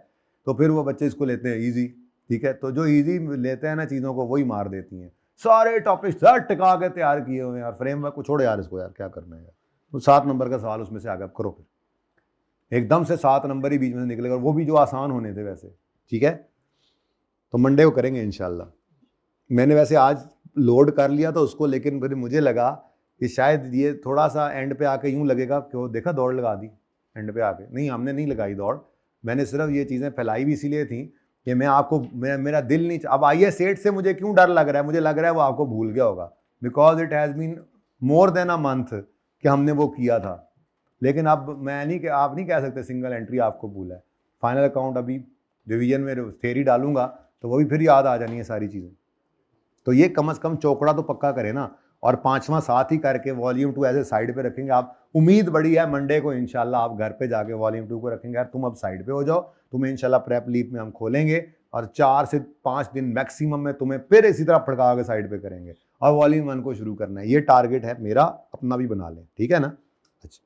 तो फिर वो बच्चे इसको लेते हैं ईजी, ठीक है। तो जो ईजी लेते हैं ना चीज़ों को, वही मार देती हैं। सारे टॉपिक सर टिका के तैयार किए हुए हैं यार, फ्रेमवर्क को छोड़ो यार, इसको यार क्या करना है यार। तो 7 नंबर का सवाल उसमें से आगे आप करो, फिर एकदम से 7 नंबर ही बीच में से निकलेगा, वो भी जो आसान होने थे वैसे, ठीक है। तो मंडे को करेंगे इंशाल्लाह। मैंने वैसे आज लोड कर लिया था उसको, लेकिन फिर मुझे लगा कि शायद ये थोड़ा सा एंड पे आके यूँ लगेगा कि वो देखा दौड़ लगा दी एंड पे आके। नहीं, हमने नहीं लगाई दौड़, मैंने सिर्फ ये चीज़ें फैलाई भी इसीलिए थी कि मैं आपको, मेरा दिल नहीं। अब आइए सेठ से मुझे क्यों डर लग रहा है, मुझे लग रहा है वो आपको भूल गया होगा, because it has been more than a month कि हमने वो किया था। लेकिन अब मैं नहीं, आप नहीं कह सकते सिंगल एंट्री आपको भूला है। फाइनल अकाउंट अभी रिवीजन में थ्योरी डालूंगा तो वो भी फिर याद आ जानी है सारी चीज़ें। तो ये कम से कम चौकड़ा तो पक्का करें ना, और 5वां साथ ही करके वॉल्यूम 2 ऐसे साइड पे रखेंगे। आप उम्मीद बड़ी है मंडे को इंशाल्लाह आप घर पे जाके वॉल्यूम 2 को रखेंगे। यार तुम अब साइड पे हो जाओ, तुम्हें इंशाल्लाह प्रेप लीप में हम खोलेंगे और 4 से 5 दिन मैक्सिमम में तुम्हें फिर इसी तरह फड़का के साइड पे करेंगे और वॉल्यूम 1 को शुरू करना है। ये टारगेट है मेरा, अपना भी बना लें, ठीक है ना। अच्छा,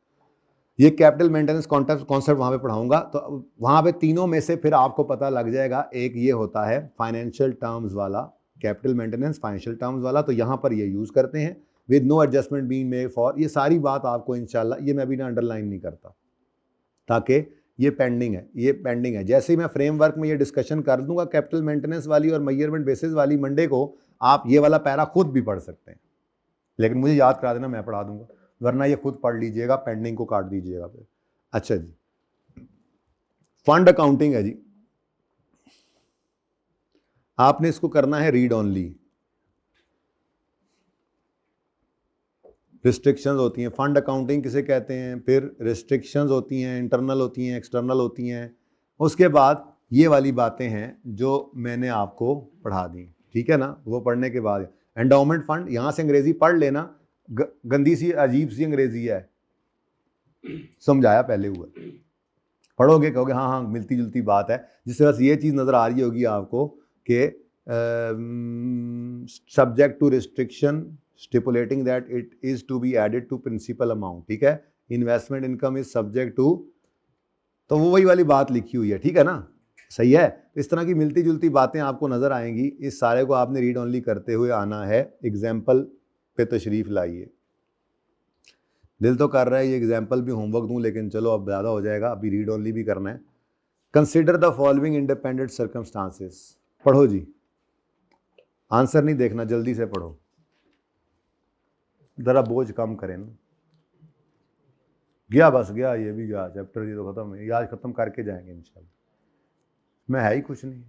ये कैपिटल मेंटेनेंस कॉन्सेप्ट वहाँ पे पढ़ाऊंगा, तो वहाँ पे तीनों में से फिर आपको पता लग जाएगा। एक ये होता है फाइनेंशियल टर्म्स वाला, कैपिटल मेंटेनेंस फाइनेंशियल टर्म्स वाला, तो यहाँ पर ये यूज़ करते हैं with no adjustment being made for. ये सारी बात आपको इंशाल्लाह, ये मैं अभी ना अंडरलाइन नहीं करता ताकि ये पेंडिंग है, ये पेंडिंग है। जैसे ही मैं फ्रेमवर्क में ये डिस्कशन कर दूंगा कैपिटल मेंटेनेंस वाली और मेजरमेंट बेसिस वाली, मंडे को आप ये वाला पैरा खुद भी पढ़ सकते हैं, लेकिन मुझे याद करा देना, मैं पढ़ा दूंगा, वरना ये खुद पढ़ लीजिएगा, पेंडिंग को काट दीजिएगा फिर। अच्छा जी, फंड अकाउंटिंग है जी, आपने इसको करना है रीड ओनली। रिस्ट्रिक्शंस होती हैं, फंड अकाउंटिंग किसे कहते हैं, फिर रिस्ट्रिक्शंस होती हैं, इंटरनल होती हैं, एक्सटर्नल होती हैं। उसके बाद ये वाली बातें हैं जो मैंने आपको पढ़ा दी, ठीक है ना। वो पढ़ने के बाद एंडोमेंट फंड, यहाँ से अंग्रेजी पढ़ लेना, गंदी सी अजीब सी अंग्रेजी है, समझाया पहले हुआ, पढ़ोगे कहोगे हाँ हाँ मिलती जुलती बात है। जिससे बस ये चीज़ नज़र आ रही होगी आपको कि subject to restriction stipulating that it is to be added to principal amount, ठीक है। Investment income is subject to, तो वो वही वाली बात लिखी हुई है, ठीक है ना, सही है। इस तरह की मिलती जुलती बातें आपको नज़र आएंगी। इस सारे को आपने रीड ओनली करते हुए आना है। एग्जाम्पल पे तशरीफ़ लाइए। दिल तो कर रहा है ये एग्जाम्पल भी होमवर्क दूं, लेकिन चलो अब ज़्यादा हो जाएगा, अभी रीड ओनली भी करना है। Consider the following independent circumstances. पढ़ो जी, आंसर नहीं देखना, जल्दी से पढ़ो, ज़रा बोझ कम करें ना। गया बस गया, ये भी गया, चैप्टर ये तो ख़त्म है, आज ख़त्म करके जाएंगे इंशाल्लाह, मैं है ही कुछ नहीं।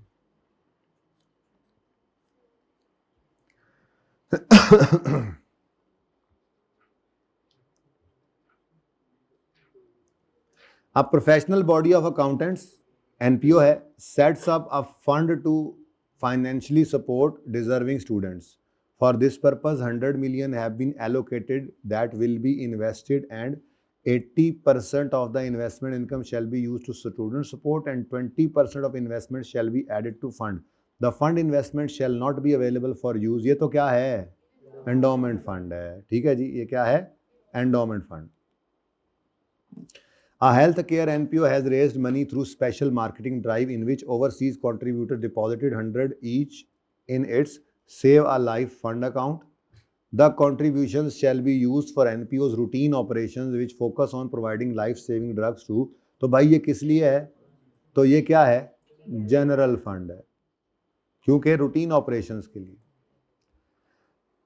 A professional body of accountants, NPO है, sets up a fund to financially support deserving students. For this purpose, 100 million have been allocated that will be invested, and 80% of the investment income shall be used to student support and 20% of investment shall be added to fund. The fund investment shall not be available for use. ये तो क्या है, endowment fund है, ठीक है जी। ये क्या है, endowment fund. A healthcare NPO has raised money through special marketing drive in which overseas contributors deposited 100 each in its Save a Life fund account. The contributions shall be used for NPO's routine operations which focus on providing life-saving drugs to. तो भाई ये किस लिए है? तो ये क्या है? जनरल फंड है, क्योंकि रूटीन ऑपरेशंस के लिए.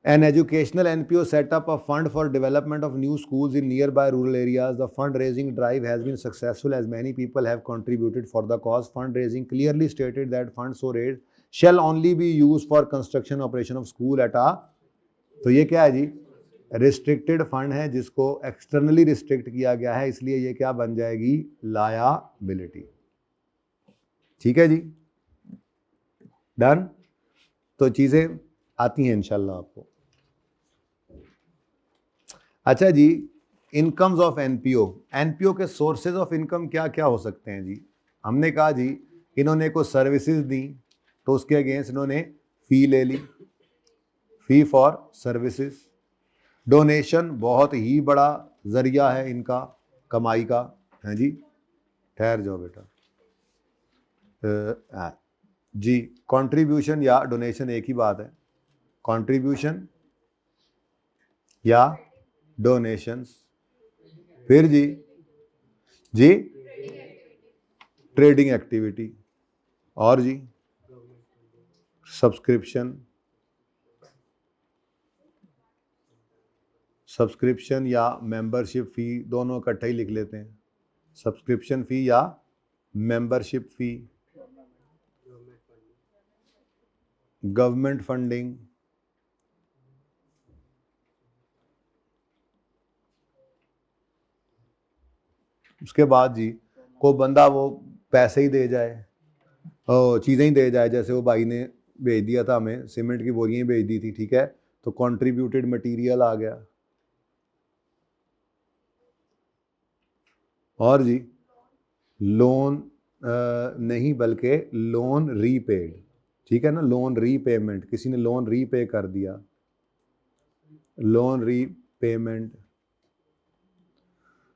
An educational NPO set up a fund for development of new schools in nearby rural areas. The fundraising drive has been successful as many people have contributed for the cause. Fundraising clearly stated that funds so raised shall only be used for construction operation of school at a. तो ये क्या है जी? Restricted fund है जिसको externally restrict किया गया है, इसलिए ये क्या बन जाएगी? लायबिलिटी. ठीक है जी, डन. तो चीजें आती हैं इंशाल्लाह आपको. अच्छा जी, इनकम्स ऑफ एनपीओ. एनपीओ के सोर्सेज ऑफ इनकम क्या क्या हो सकते हैं जी? हमने कहा जी इन्होंने को सर्विसेज दी तो उसके अगेंस्ट इन्होंने फी ले ली, फी फॉर सर्विसेज. डोनेशन बहुत ही बड़ा जरिया है इनका कमाई का, है जी. ठहर जाओ बेटा जी. कंट्रीब्यूशन या डोनेशन एक ही बात है. कंट्रीब्यूशन या डोनेशंस. फिर जी ट्रेडिंग एक्टिविटी. और जी सब्सक्रिप्शन या मेंबरशिप फ़ी, दोनों इकट्ठे ही लिख लेते हैं. सब्सक्रिप्शन फ़ी या मेंबरशिप फ़ी. Government funding. उसके बाद जी को बंदा वो पैसे ही दे जाए, चीज़ें ही दे जाए. जैसे वो भाई ने भेज दिया था हमें, सीमेंट की बोरियां भेज दी थी, ठीक है, तो कंट्रीब्यूटेड मटेरियल आ गया. और जी लोन नहीं बल्कि लोन रीपेड. ठीक है ना, लोन रीपेमेंट. किसी ने लोन रीपे कर दिया, लोन रीपेमेंट.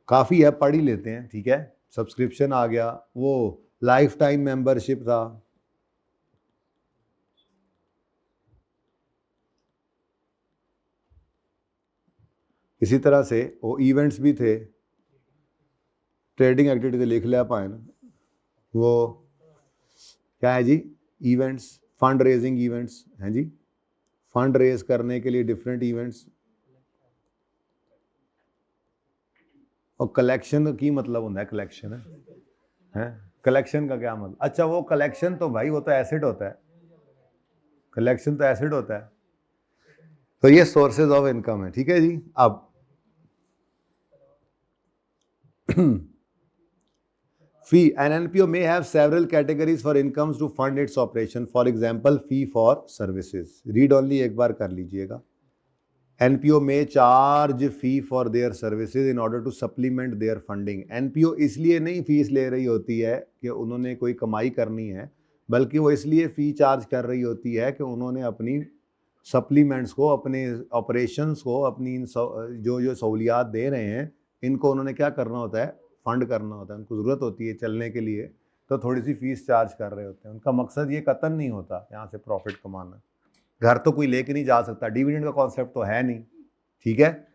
काफ़ी है, पढ़ ही लेते हैं. ठीक है, सब्सक्रिप्शन आ गया, वो लाइफ टाइम मेंबरशिप था. इसी तरह से वो इवेंट्स भी थे. ट्रेडिंग एक्टिविटी लिख लिया पाए ना, वो क्या है जी? इवेंट्स, फंड रेजिंग इवेंट्स हैं जी. फंड रेज करने के लिए डिफरेंट इवेंट्स. और कलेक्शन की मतलब होता है, कलेक्शन है कलेक्शन का क्या मतलब? अच्छा वो कलेक्शन तो भाई वो तो एसिड होता है, कलेक्शन तो एसिड होता है. तो ये सोर्सेज ऑफ इनकम है. ठीक है जी. अब fee. An NPO may have several categories for incomes to fund its operation. For example, fee for services. Read only एक बार कर लीजिएगा. NPO may charge fee for their services in order to supplement their funding. NPO इसलिए नहीं fees ले रही होती है कि उन्होंने कोई कमाई करनी है, बल्कि वो इसलिए फ़ी चार्ज कर रही होती है कि उन्होंने अपनी सप्लीमेंट्स को, अपने ऑपरेशंस को, अपनी जो सहूलियात दे रहे हैं, इनको उन्होंने क्या करना होता है? फंड करना होता है. उनको ज़रूरत होती है चलने के लिए, तो थोड़ी सी फीस चार्ज कर रहे होते हैं. उनका मकसद ये कतन नहीं होता यहाँ से प्रॉफिट कमाना. घर तो कोई लेके नहीं जा सकता, डिविडेंड का कॉन्सेप्ट तो है नहीं. ठीक है.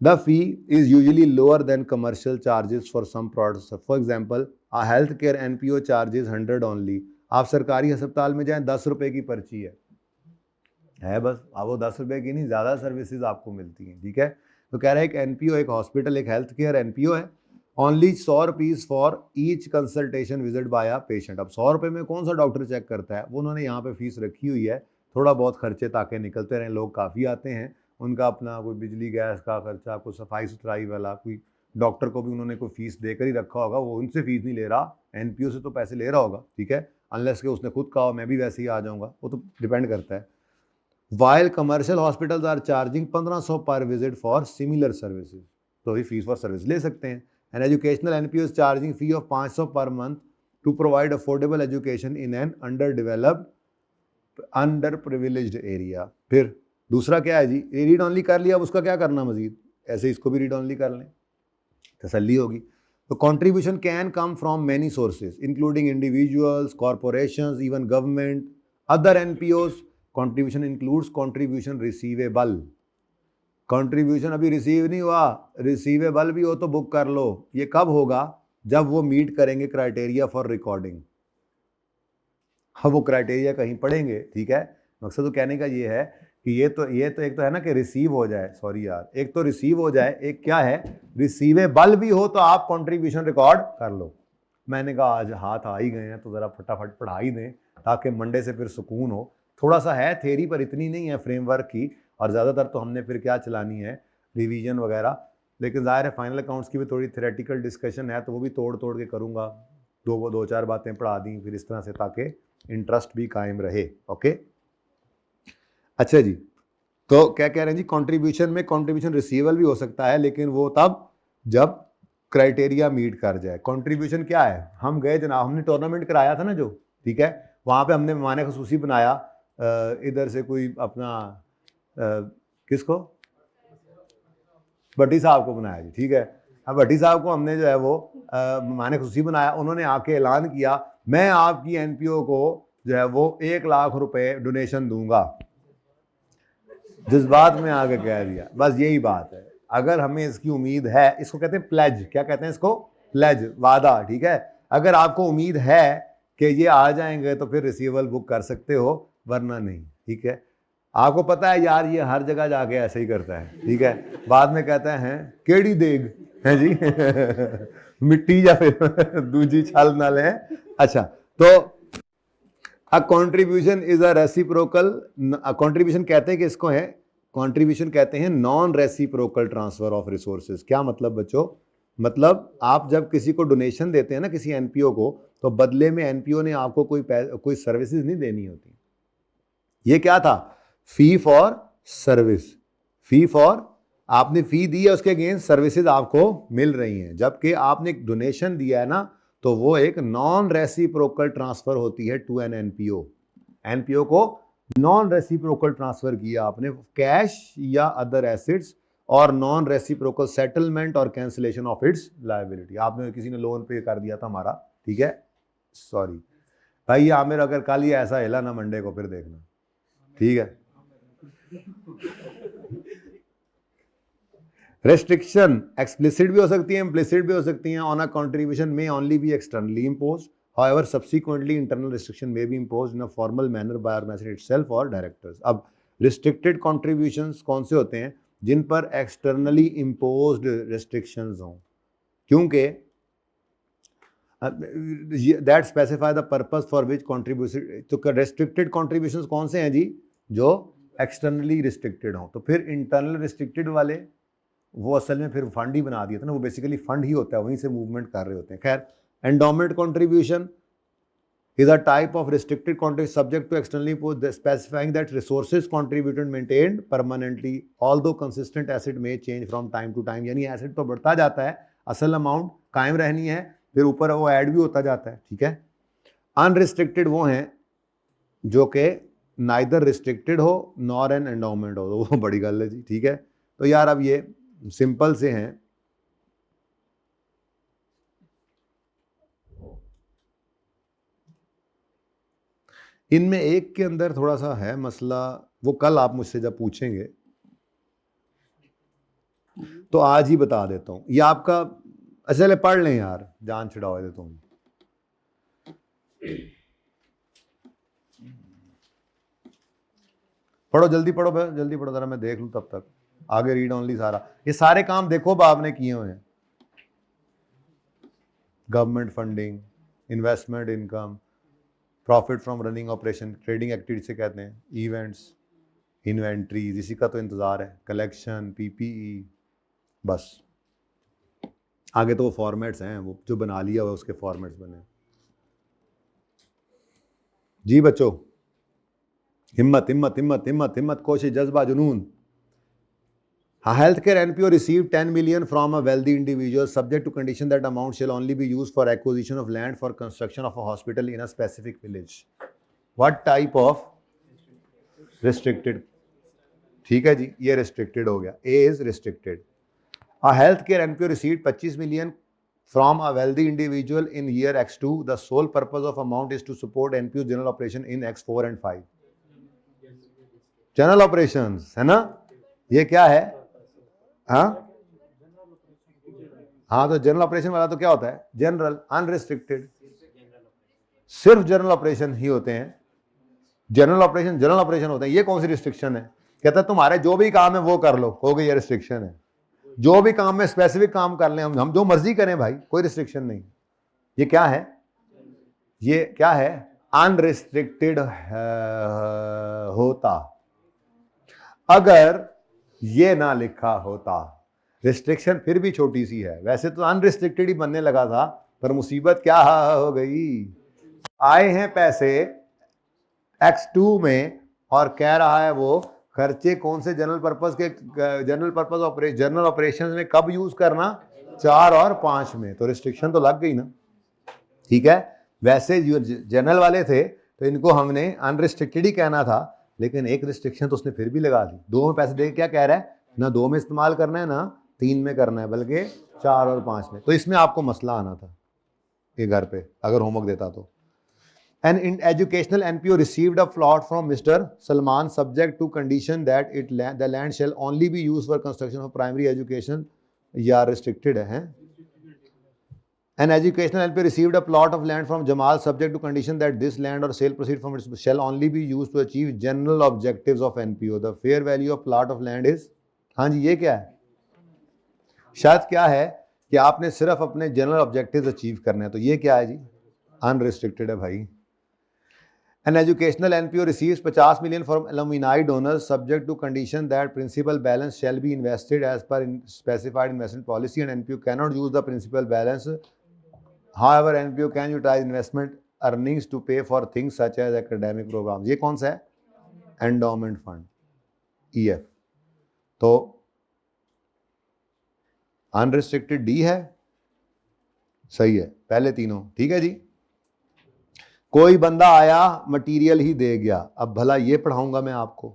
The fee is usually lower than commercial charges for some products. For example, a health care NPO charges 100 only. आप सरकारी अस्पताल में जाएं, 10 रुपए की पर्ची है बस. अब वो 10 रुपए की नहीं, ज़्यादा सर्विसेज आपको मिलती हैं. ठीक है. तो कह रहा है एक एनपीओ, एक हॉस्पिटल, एक हेल्थ केयर एनपीओ है. Only 100 rupees for each consultation visit bye a patient. अब 100 रुपये में कौन सा डॉक्टर चेक करता है? वो उन्होंने यहाँ पे फीस रखी हुई है. थोड़ा बहुत खर्चे ताकि निकलते रहें, लोग काफ़ी आते हैं, उनका अपना कोई बिजली गैस का खर्चा, कोई सफाई सुथराई वाला, कोई डॉक्टर को भी उन्होंने कोई फीस देकर ही रखा होगा. वो उनसे फीस नहीं ले रहा, एनपीओ से तो पैसे ले रहा होगा. ठीक है, अनलेस कि उसने खुद कहा मैं भी वैसे ही आ जाऊँगा, वो तो डिपेंड करता है. While commercial hospitals are charging 1500 per visit for similar services. तो ही फीस फॉर सर्विस ले सकते हैं. An educational NPO is charging fee of 500 per month to provide affordable education in an under developed, under privileged area. फिर दूसरा क्या है जी? Read only कर लिया, अब उसका क्या करना मजीद? ऐसे इसको भी रीड ऑनली कर लें, तसल्ली होगी. तो contribution can come from many sources including individuals, corporations, even government, other NPOs. Contribution includes contribution receivable. Contribution अभी रिसीव नहीं हुआ, रिसीवेबल भी हो तो बुक कर लो. ये कब होगा? जब वो मीट करेंगे क्राइटेरिया फॉर रिकॉर्डिंग. अब वो क्राइटेरिया कहीं पढ़ेंगे, ठीक है. मकसद तो कहने का ये है कि ये तो एक तो है ना कि रिसीव हो जाए, सॉरी यार, एक तो रिसीव हो जाए, एक क्या है, रिसीवेबल भी हो तो आप कंट्रीब्यूशन रिकॉर्ड कर लो. मैंने कहा आज हाथ आ ही गए हैं तो ज़रा फटाफट पढ़ा ही दें ताकि मंडे से फिर सुकून हो. थोड़ा सा है थेरी पर इतनी नहीं है फ्रेमवर्क की, और ज़्यादातर तो हमने फिर क्या चलानी है, रिवीजन वगैरह. लेकिन ज़ाहिर है फाइनल अकाउंट्स की भी थोड़ी थ्योरेटिकल डिस्कशन है तो वो भी तोड़ के करूँगा. दो चार बातें पढ़ा दी फिर इस तरह से ताकि इंटरेस्ट भी कायम रहे. ओके, अच्छा जी. तो क्या कह रहे हैं जी, कंट्रीब्यूशन में कंट्रीब्यूशन रिसीवेबल भी हो सकता है लेकिन वो तब जब क्राइटेरिया मीट कर जाए. कंट्रीब्यूशन क्या है, हम गए जनाब, हमने टूर्नामेंट कराया था ना जो, ठीक है, वहाँ पे हमने मेहमान खुसूसी बनाया इधर से कोई अपना किसको, भट्टी साहब को बनाया जी, ठीक है. अब भट्टी साहब को हमने जो है वो मेहमान खुसूसी बनाया. उन्होंने आके ऐलान किया मैं आपकी एनपीओ को जो है वो 1 लाख रुपए डोनेशन दूंगा. जज्बात में आगे कह दिया, बस यही बात है. अगर हमें इसकी उम्मीद है, इसको कहते हैं प्लेज, क्या कहते हैं इसको, प्लेज, वादा, ठीक है. अगर आपको उम्मीद है कि ये आ जाएंगे तो फिर रिसीवेबल बुक कर सकते हो, वरना नहीं, ठीक है. आपको पता है यार ये हर जगह जाके ऐसे ही करता है, ठीक है. बाद में कहता है केड़ी देग है जी मिट्टी या फिर दूजी छाल नाल है. अच्छा, तो a contribution is a reciprocal. Contribution कहते हैं कि इसको है, कंट्रीब्यूशन कहते हैं non reciprocal transfer of resources. क्या मतलब बच्चों, मतलब आप जब किसी को डोनेशन देते हैं ना किसी एनपीओ को, तो बदले में एनपीओ ने आपको कोई सर्विसेज नहीं देनी होती. ये क्या था, fee for service. Fee for, आपने फी दी है, उसके अगेंस्ट सर्विसेज आपको मिल रही हैं. जबकि आपने एक डोनेशन दिया है ना, तो वो एक नॉन रेसिप्रोकल ट्रांसफर होती है टू एन एनपीओ. एनपीओ को नॉन रेसिप्रोकल ट्रांसफर किया आपने, कैश या अदर एसेट्स, और नॉन रेसिप्रोकल सेटलमेंट और कैंसिलेशन ऑफ इट्स लायबिलिटी. आपने, किसी ने लोन पे कर दिया था हमारा, ठीक है, सॉरी भाई आमिर, अगर कल ही ऐसा हिला ना मंडे को फिर देखना, ठीक है. रेस्ट्रिक्शन एक्सप्लिसिट भी हो सकती है, इम्प्लिसिट भी हो सकती हैं. On a contribution may only be externally imposed, however subsequently internal restriction may be imposed in a formal manner by organisation itself और डायरेक्टर्स. अब रिस्ट्रिक्टेड कॉन्ट्रीब्यूशंस कौन से होते हैं, जिन पर एक्सटर्नली इम्पोज्ड रिस्ट्रिक्शंस हों, क्योंकि that specify the purpose for which contribution. तो रेस्ट्रिक्टेड कॉन्ट्रीब्यूशंस कौन से हैं जी, जो एक्सटर्नली रिस्ट्रिक्टेड हों. तो फिर इंटरनल रिस्ट्रिक्टेड वाले, वो असल में फिर फंड ही बना दिया था ना, वो बेसिकली फंड ही होता है, वहीं से मूवमेंट कर रहे होते हैं. खैर, endowment contribution is a type of restricted contribution subject to externally imposed, specifying that resources contributed maintained permanently although consistent asset may change from time to time. यानी एसेट तो बढ़ता जाता है, असल अमाउंट कायम रहनी है, फिर ऊपर वो ऐड भी होता जाता है, ठीक है. अनरिस्ट्रिक्टेड वो हैं जो कि नाइदर रिस्ट्रिक्टेड हो नॉर एन एंडोमेंट हो, वो बड़ी गल है जी, ठीक है. तो यार अब ये सिंपल से हैं. इनमें एक के अंदर थोड़ा सा है मसला, वो कल आप मुझसे जब पूछेंगे तो आज ही बता देता हूं. ये आपका असल पढ़ लें यार, जान छिड़ाओ देता हूं. पढ़ो जल्दी पढ़ो, जल्दी पढ़ो जरा, मैं देख लूं तब तक. आगे रीड ओनली सारा, ये सारे काम देखो बाप ने किए हुए हैं. Government funding, investment income, profit from running operation, trading activity से कहते हैं, इवेंट्स, इन्वेंट्रीज, इसी का तो इंतजार है, कलेक्शन, पीपीई, बस. आगे तो वो फॉर्मेट्स हैं, वो जो बना लिया हुआ उसके फॉर्मेट्स बने. जी बच्चों, हिम्मत हिम्मत हिम्मत हिम्मत हिम्मत, कोशिश, जज्बा, जुनून. A healthcare NPO received 10 million from a wealthy individual subject to condition that amount shall only be used for acquisition of land for construction of a hospital in a specific village. What type of restricted? ठीक है जी, ये restricted हो गया. A is restricted. A healthcare NPO received 25 million from a wealthy individual in year X2, the sole purpose of amount is to support NPO general operation in X4 and 5. General operations है ना, ये क्या है? हाँ हाँ, तो general operation वाला तो क्या होता है? जनरल अनरिस्ट्रिक्टेड, सिर्फ जनरल ऑपरेशन ही होते हैं। जनरल ऑपरेशन होते हैं। ये कौन सी रिस्ट्रिक्शन है? कहता है तुम्हारे जो भी काम है वो कर लो, हो गई, ये रिस्ट्रिक्शन है। जो भी काम में स्पेसिफिक काम कर लें हम जो मर्जी करें भाई, कोई रिस्ट्रिक्शन नहीं। ये क्या है? ये क्या है? अनरिस्ट्रिक्टेड होता। अगर ये ना लिखा होता, रिस्ट्रिक्शन फिर भी छोटी सी है, वैसे तो अनरिस्ट्रिक्टेड ही बनने लगा था, पर मुसीबत क्या हो गई? आए हैं पैसे X2 में और कह रहा है वो खर्चे कौन से जनरल ऑपरेशन में कब यूज करना? 4 और 5 में। तो रिस्ट्रिक्शन तो लग गई ना, ठीक है। वैसे जो जनरल वाले थे तो इनको हमने अनरिस्ट्रिक्टेड ही कहना था, लेकिन एक रिस्ट्रिक्शन तो उसने फिर भी लगा दी। 2 में पैसे दे क्या कह रहा है? ना 2 में इस्तेमाल करना है ना 3 में करना है, बल्कि 4 और 5 में। तो इसमें आपको मसला आना था ये घर पे अगर होमवर्क देता तो। An educational NPO received a plot from Mr. Salman subject to condition that the land shall only be used for construction of primary education. या restricted है? An educational NPO received a plot of land from Jamal subject to condition that this land or sale proceed from it shall only be used to achieve general objectives of NPO. The fair value of plot of land is, हाँ जी, ये क्या है? शर्त क्या है कि आपने सिर्फ अपने जनरल ऑब्जेक्टिव्स अचीव करने हैं। तो ये क्या है जी? अनरिस्ट्रिक्टेड है भाई। An educational NPO receives 50 million from alumni donors subject to condition that principal balance shall be invested as per specified investment policy, and NPO cannot use the principal balance. However, NPO can utilize investment earnings to pay for things such as academic programs. ये कौन सा है? Endowment fund, EF। तो unrestricted D है, सही है, पहले तीनों ठीक है जी। कोई बंदा आया मटेरियल ही दे गया, अब भला ये पढ़ाऊंगा मैं आपको,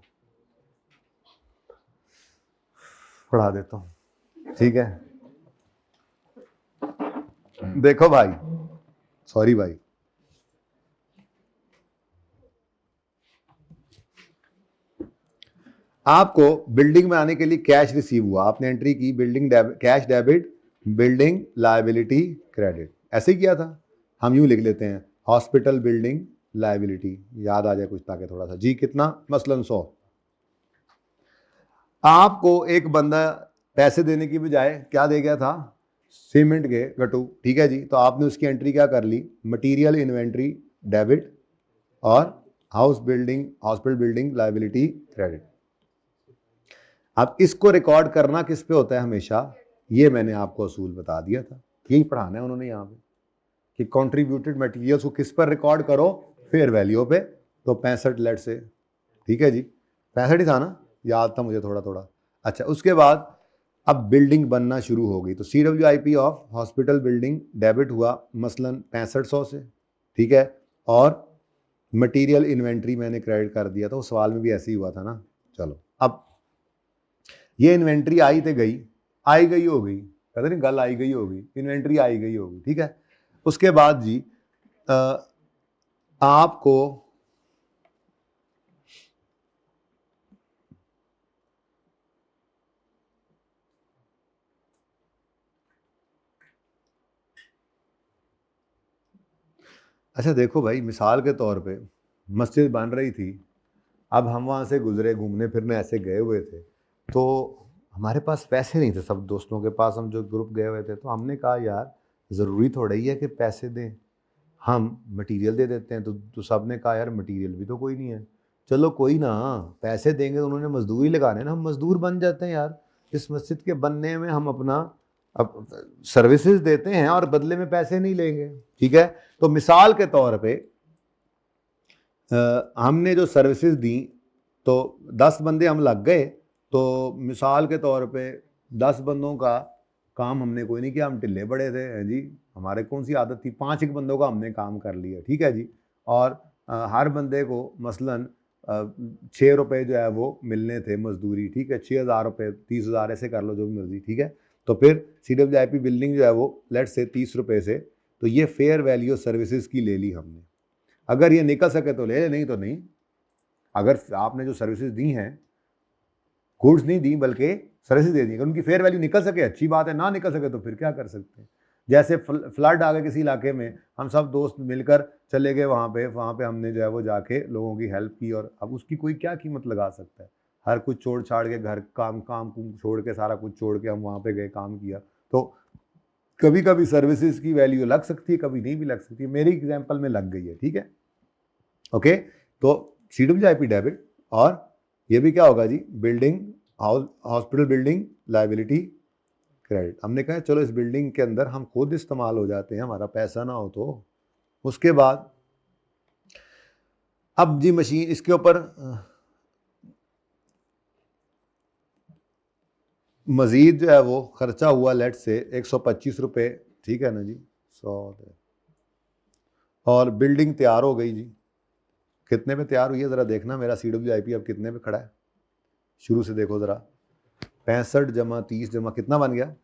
पढ़ा देता हूं, ठीक है। देखो भाई, सॉरी भाई, आपको बिल्डिंग में आने के लिए कैश रिसीव हुआ, आपने एंट्री की building cash debit, building liability credit, ऐसे ही किया था। हम यूं लिख लेते हैं हॉस्पिटल बिल्डिंग लायबिलिटी, याद आ जाए कुछ ताकि थोड़ा सा जी, कितना मसलन 100। आपको एक बंदा पैसे देने की बजाय क्या दे गया था? सीमेंट के गट्टू, ठीक है जी। तो आपने उसकी एंट्री क्या कर ली? मटेरियल इन्वेंट्री डेबिट और हॉस्पिटल बिल्डिंग लायबिलिटी क्रेडिट। अब इसको रिकॉर्ड करना किस पे होता है हमेशा? ये मैंने आपको असूल बता दिया था, यही पढ़ाना है उन्होंने यहाँ पे कि कंट्रीब्यूटेड मटेरियल्स को किस पर रिकॉर्ड करो? फेयर वैल्यू पे। तो 65 लेट से, ठीक है जी, 65 ही था ना, याद था मुझे थोड़ा थोड़ा। अच्छा, उसके बाद अब बिल्डिंग बनना शुरू हो गई, तो CWIP of hospital building debit हुआ मसलन 6500 से, ठीक है, और मटेरियल इन्वेंट्री मैंने क्रेडिट कर दिया था। वो सवाल में भी ऐसे ही हुआ था ना। चलो, अब ये इन्वेंट्री आई तो गई, आई गई हो गई, पता नहीं गल आई गई होगी, इन्वेंट्री आई गई होगी, ठीक है। उसके बाद जी आपको अच्छा देखो भाई, मिसाल के तौर पे मस्जिद बन रही थी, अब हम वहाँ से गुजरे, घूमने फिरने ऐसे गए हुए थे, तो हमारे पास पैसे नहीं थे, सब दोस्तों के पास, हम जो ग्रुप गए हुए थे, तो हमने कहा यार ज़रूरी थोड़ा ही है कि पैसे दें, हम मटेरियल दे देते हैं। तो सब ने कहा यार मटेरियल भी तो कोई नहीं है, चलो कोई ना, पैसे देंगे तो उन्होंने मजदूरी लगाने ना, हम मजदूर बन जाते हैं यार, इस मस्जिद के बनने में हम अपना अब सर्विसेज देते हैं और बदले में पैसे नहीं लेंगे, ठीक है। तो मिसाल के तौर पे हमने जो सर्विसेज दी, तो 10 बंदे हम लग गए, तो मिसाल के तौर पे 10 बंदों का काम हमने कोई नहीं किया, हम टिल्ले पड़े थे जी, हमारे कौन सी आदत थी, 5 एक बंदों का हमने काम कर लिया, ठीक है जी। और हर बंदे को मसलन 6 रुपये जो है वो मिलने थे मजदूरी, ठीक है, 6000 रुपये, 30,000 ऐसे कर लो जो भी मर्जी, ठीक है। तो फिर CWIP बिल्डिंग जो है वो लेट से 30 रुपये से, तो ये फेयर वैल्यू सर्विसेज की ले ली हमने। अगर ये निकल सके तो ले ले, नहीं तो नहीं। अगर आपने जो सर्विसेज दी हैं, गुड्स नहीं दी बल्कि सर्विसेज दे दी, अगर उनकी फेयर वैल्यू निकल सके अच्छी बात है, ना निकल सके तो फिर क्या कर सकते हैं। जैसे फ्लड आ गए किसी इलाके में, हम सब दोस्त मिलकर चले गए वहाँ पे हमने जो है वो जाके लोगों की हेल्प की, और अब उसकी कोई क्या कीमत लगा सकता है। हर कुछ छोड़ छाड़ के, घर काम छोड़ के, सारा कुछ छोड़ के हम वहाँ पे गए, काम किया। तो कभी कभी सर्विसेज की वैल्यू लग सकती है, कभी नहीं भी लग सकती है। मेरी एग्जाम्पल में लग गई है, ठीक है, ओके। तो CWIP डेबिट, और ये भी क्या होगा जी, building hospital building liability credit. हमने कहा चलो इस बिल्डिंग के अंदर हम खुद इस्तेमाल हो जाते हैं, हमारा पैसा ना हो तो। उसके बाद अब जी मशीन, इसके ऊपर मजीद जो है वो खर्चा हुआ, लेट से 125 रुपये, ठीक है ना जी, 100, और बिल्डिंग तैयार हो गई जी। कितने पे तैयार हुई है ज़रा देखना, मेरा CWIP अब कितने पे खड़ा है, शुरू से देखो ज़रा। 65 जमा 30 जमा कितना बन गया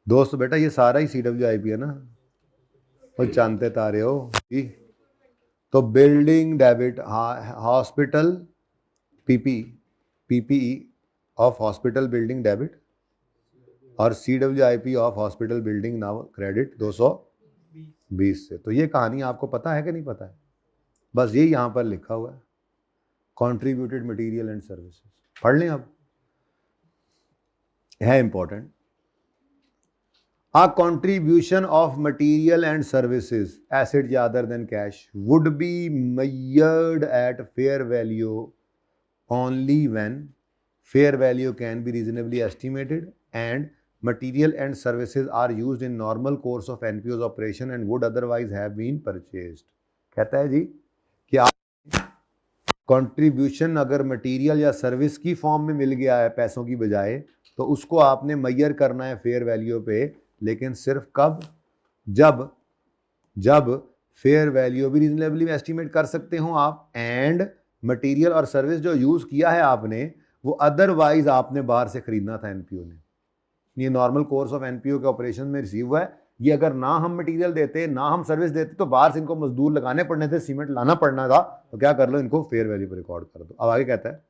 दोस्त बेटा, ये सारा ही CWIP है ना, और जानते तारे हो जी। तो building debit, hospital PPE of hospital building debit, और CWIP of hospital building now credit 220 से। तो ये कहानी आपको पता है कि नहीं पता है, बस ये यहाँ पर लिखा हुआ है, कॉन्ट्रीब्यूटेड मटेरियल एंड सर्विसेज। पढ़ लें अब, है important. A contribution of material and services, assets other than cash, would be measured at fair value only when fair value can be reasonably estimated and material and services are used in normal course of NPO's operation and would otherwise have been purchased। कहता है जी कि आप contribution अगर material या service की form में मिल गया है पैसों की बजाय, तो उसको आपने मेजर करना है फेयर वैल्यू पे, लेकिन सिर्फ कब, जब फेयर वैल्यू भी रीजनेबली एस्टिमेट कर सकते हो आप, एंड मटेरियल और सर्विस जो यूज किया है आपने वो अदरवाइज आपने बाहर से खरीदना था एनपीओ ने। ये नॉर्मल कोर्स ऑफ एनपीओ के ऑपरेशन में रिसीव हुआ है। ये अगर ना हम मटेरियल देते, ना हम सर्विस देते, तो बाहर से इनको मजदूर लगाने पड़ने थे, सीमेंट लाना पड़ना था, तो क्या कर लो, इनको फेयर वैल्यू पर रिकॉर्ड कर दो। अब आगे कहता है,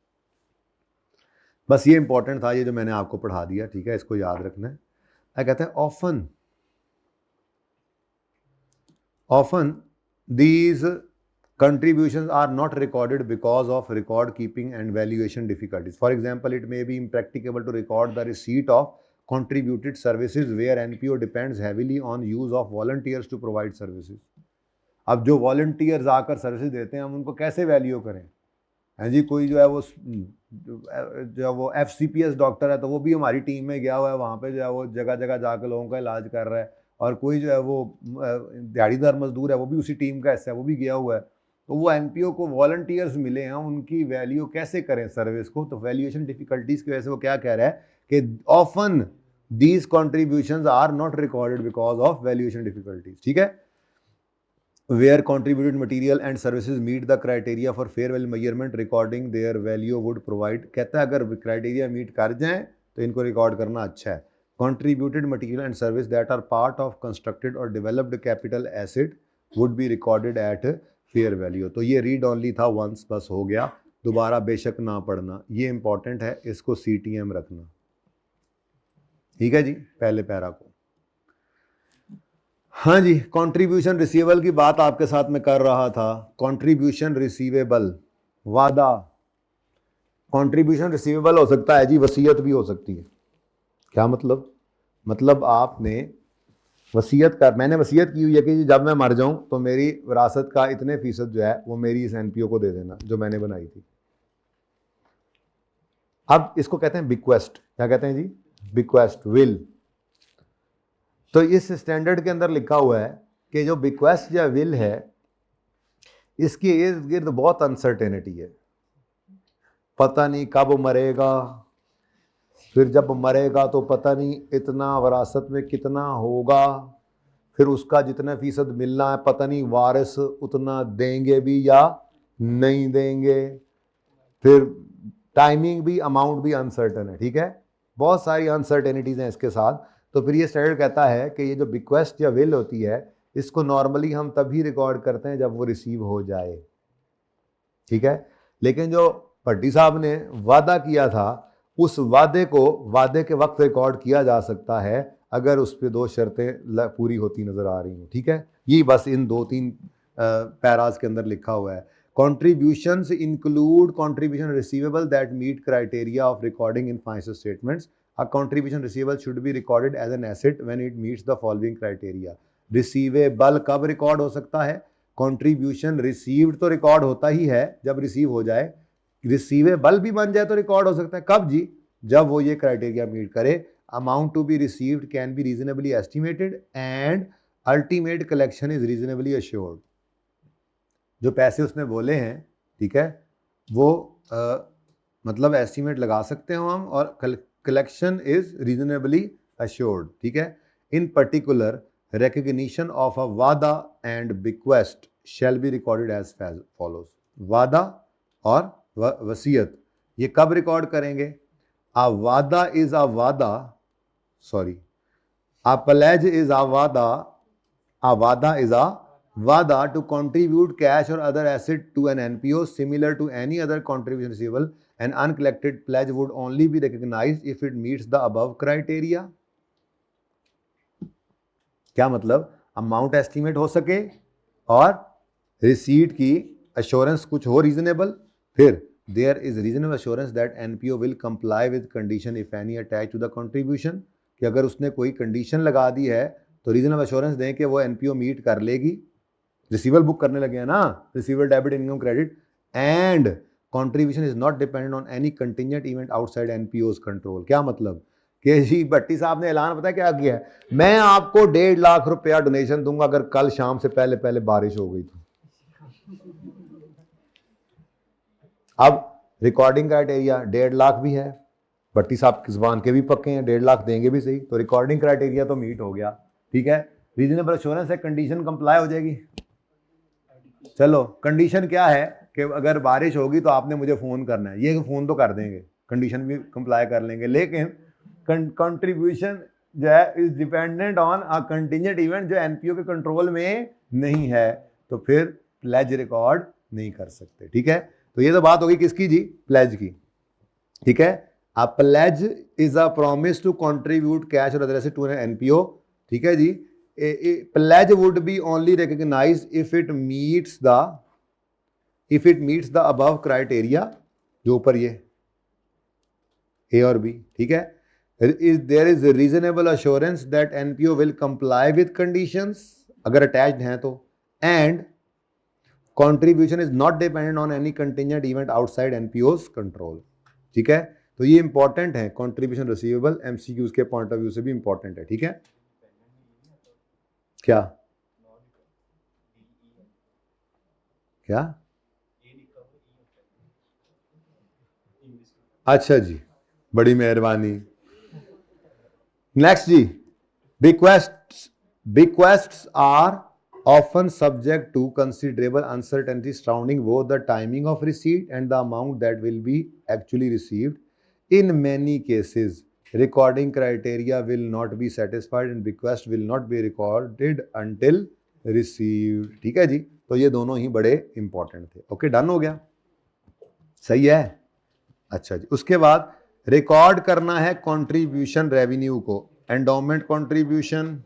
बस ये इंपॉर्टेंट था, ये जो मैंने आपको पढ़ा दिया, ठीक है, इसको याद रखना है। कहता है often these contributions are not recorded because of record keeping and valuation difficulties. For example, it may be impracticable to record the receipt of contributed services where NPO depends heavily on use of volunteers to provide services. अब जो volunteers आकर service देते हैं, हम उनको कैसे value करें? हैं जी, कोई जो है वो FCPS डॉक्टर है, तो वो भी हमारी टीम में गया हुआ है, वहाँ पे जो है वो जगह जगह जाकर लोगों का इलाज कर रहा है, और कोई जो है वो दिहाड़ीदार मजदूर है, वो भी उसी टीम का हिस्सा है, वो भी गया हुआ है। तो वो NPO को वॉलंटियर्स मिले हैं, उनकी वैल्यू कैसे करें सर्विस को? तो वैल्यूएशन डिफिकल्टीज की वजह से वो क्या कह रहा है कि often these contributions are not recorded because of valuation difficulties, ठीक है। Where contributed material and services meet the criteria for fair value measurement, recording their value would provide। कहता है अगर क्राइटेरिया मीट कर जाएं तो इनको रिकॉर्ड करना अच्छा है। Contributed material and service that are part of constructed or developed capital asset would be recorded at fair value। तो ये रीड ऑनली था once, बस हो गया, दोबारा बेशक ना पढ़ना, ये इंपॉर्टेंट है, इसको CTM रखना, ठीक है जी, पहले पैरा को। हाँ जी, कंट्रीब्यूशन रिसीवेबल की बात आपके साथ में कर रहा था। कंट्रीब्यूशन रिसीवेबल, वादा, कंट्रीब्यूशन रिसीवेबल हो सकता है जी, वसीयत भी हो सकती है। क्या मतलब आपने वसीयत कर, मैंने वसीयत की हुई है कि जब मैं मर जाऊं तो मेरी विरासत का इतने फीसद जो है वो मेरी इस एनपीओ को दे देना जो मैंने बनाई थी। अब इसको कहते हैं बिक्वेस्ट। क्या कहते हैं जी? Bequest, will. तो इस स्टैंडर्ड के अंदर लिखा हुआ है कि जो बिक्वेस्ट या विल है, इसके इर्द गिर्द बहुत अनसर्टेनिटी है। पता नहीं कब मरेगा, फिर जब मरेगा तो पता नहीं इतना वरासत में कितना होगा, फिर उसका जितना फीसद मिलना है पता नहीं वारिस उतना देंगे भी या नहीं देंगे, फिर टाइमिंग भी, अमाउंट भी अनसर्टन है, ठीक है, बहुत सारी अनसर्टेनिटीज हैं इसके साथ। तो फिर ये स्टैंडर्ड कहता है कि ये जो बिक्वेस्ट या विल होती है इसको नॉर्मली हम तभी रिकॉर्ड करते हैं जब वो रिसीव हो जाए, ठीक है। लेकिन जो भट्टी साहब ने वादा किया था उस वादे को वादे के वक्त रिकॉर्ड किया जा सकता है अगर उस पर दो शर्तें पूरी होती नजर आ रही हैं, ठीक है। ये बस इन 2-3 पैराज के अंदर लिखा हुआ है। Contributions include contribution receivable that meet criteria of recording in financial statements. A contribution receivable should be recorded as an asset when it meets the following criteria. Receivable कब रिकॉर्ड हो सकता है? Contribution received तो record होता ही है जब receive हो जाए, रिसीवेबल भी बन जाए तो रिकॉर्ड हो सकता है कब जी? जब वो ये क्राइटेरिया मीट करे। Amount to be received can be reasonably estimated and ultimate collection is reasonably assured. जो पैसे उसने बोले हैं, ठीक है, वो मतलब एस्टिमेट लगा सकते हो हम, और कलेक्शन इज रीजनेबली अश्योर्ड, ठीक है। इन पर्टिकुलर recognition of a वादा and bequest shall be recorded as follows. वादा और वसीयत ये कब रिकॉर्ड करेंगे? a वादा is a वादा, sorry, a pledge is a वादा is a वादा to contribute cash or other asset to an NPO similar to any other contribution receivable. An uncollected pledge would only be recognized if it meets the above criteria. क्या मतलब? Amount estimate हो सके और receipt की assurance कुछ हो reasonable, फिर there is reasonable assurance that NPO will comply with condition if any attach to the contribution, कि अगर उसने कोई कंडीशन लगा दी है तो रीजनेबल अश्योरेंस दें कि वो एनपीओ मीट कर लेगी। रिसीवेबल बुक करने लगे हैं ना, receivable debit income credit, and contribution is not dependent on any contingent event outside NPO's control. क्या मतलब कि जी भट्टी साहब ने ऐलान पता क्या किया है, मैं आपको 1.5 लाख रुपया डोनेशन दूंगा अगर कल शाम से पहले पहले बारिश हो गई तो। अब रिकॉर्डिंग क्राइटेरिया 1.5 लाख भी है, भट्टी साहब की जुबान के भी पक्के हैं, 1.5 लाख देंगे भी सही, तो रिकॉर्डिंग क्राइटेरिया तो मीट हो गया, ठीक है। रीजनेबल एश्योरेंस है, कंडीशन कंप्लाई हो जाएगी। चलो कंडीशन क्या है कि अगर बारिश होगी तो आपने मुझे फोन करना है, ये फोन तो कर देंगे, कंडीशन भी कंप्लाई कर लेंगे, लेकिन कंट्रीब्यूशन जो है is dependent on a contingent event जो एनपीओ के कंट्रोल में नहीं है, तो फिर प्लेज रिकॉर्ड नहीं कर सकते, ठीक है। तो ये तो बात होगी किसकी जी? प्लेज की, ठीक है। A pledge is a promise to contribute cash और other asset to an NPO, ठीक है जी। Pledge would be only recognised if it meets the above criteria, जो ऊपर ये ए और बी, ठीक है। There is a reasonable assurance that NPO will comply with conditions अगर attached हैं तो, and contribution is not dependent on any contingent event outside NPO's control, ठीक है। तो ये इंपॉर्टेंट है, कंट्रीब्यूशन रिसीवेबल एमसीक्यूज के पॉइंट ऑफ व्यू से भी इंपॉर्टेंट है, ठीक है। क्या क्या? अच्छा जी, बड़ी मेहरबानी। नेक्स्ट जी, bequests are often subject to considerable uncertainty surrounding both the timing of receipt and the amount that will be actually received. In many cases, recording criteria will not be satisfied and bequest will not be recorded until received, ठीक है जी। तो ये दोनों ही बड़े important थे। Okay, done हो गया, सही है। अच्छा जी, उसके बाद रिकॉर्ड करना है कंट्रीब्यूशन रेवेन्यू को, एंडोमेंट कंट्रीब्यूशन,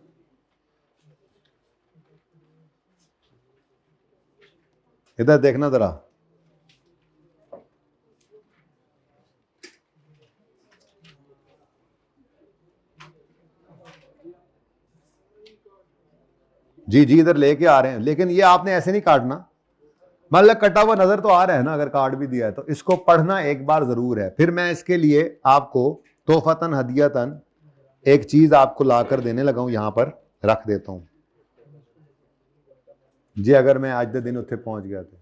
इधर देखना जरा, जी जी इधर लेके आ रहे हैं, लेकिन ये आपने ऐसे नहीं काटना, मतलब कटा हुआ नजर तो आ रहा है ना, अगर कार्ड भी दिया है तो इसको पढ़ना एक बार जरूर है। फिर मैं इसके लिए आपको तोहफतन हदियतन एक चीज आपको लाकर देने लगा हूं, यहां पर रख देता हूं जी। अगर मैं आज के दिन उत्थे पहुंच गया तो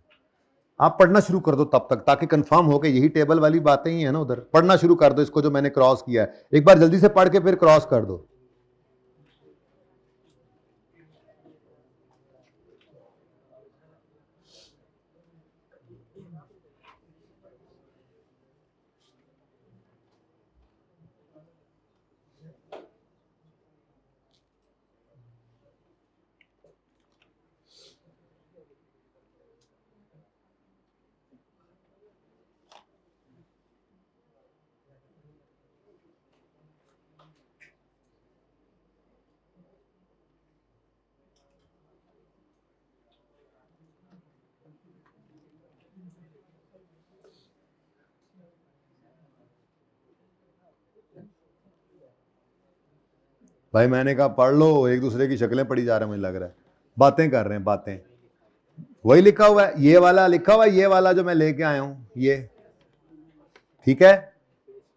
आप पढ़ना शुरू कर दो तब तक, ताकि कंफर्म हो के यही टेबल वाली बातें ही है ना, उधर पढ़ना शुरू कर दो इसको जो मैंने क्रॉस किया है, एक बार जल्दी से पढ़ के फिर क्रॉस कर दो। भाई मैंने कहा पढ़ लो, एक दूसरे की शक्लें पड़ी जा रहे हैं, मुझे लग रहा है बातें कर रहे हैं बातें। वही लिखा हुआ है, ये वाला लिखा हुआ है, ये वाला जो मैं लेके आया हूं ये, ठीक है,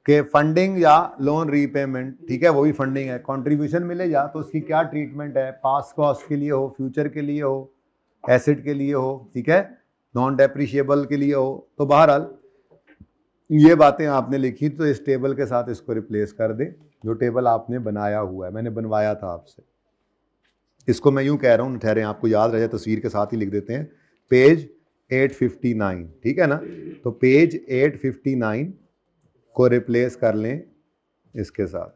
कि फंडिंग या लोन रीपेमेंट, ठीक है, वो भी फंडिंग है। कंट्रीब्यूशन मिलेगा तो उसकी क्या ट्रीटमेंट है, पास्ट कॉस्ट के लिए हो, फ्यूचर के लिए हो, एसेट के लिए हो, ठीक है, नॉन डेप्रिशिएबल के लिए हो। तो बहरहाल ये बातें आपने लिखी, तो इस टेबल के साथ इसको रिप्लेस कर दे, जो टेबल आपने बनाया हुआ है, मैंने बनवाया था आपसे। इसको मैं यूं कह रहा हूं, ठहरे आपको याद रह जाए, तस्वीर के साथ ही लिख देते हैं, पेज 859, ठीक है ना। तो पेज 859 को रिप्लेस कर लें इसके साथ।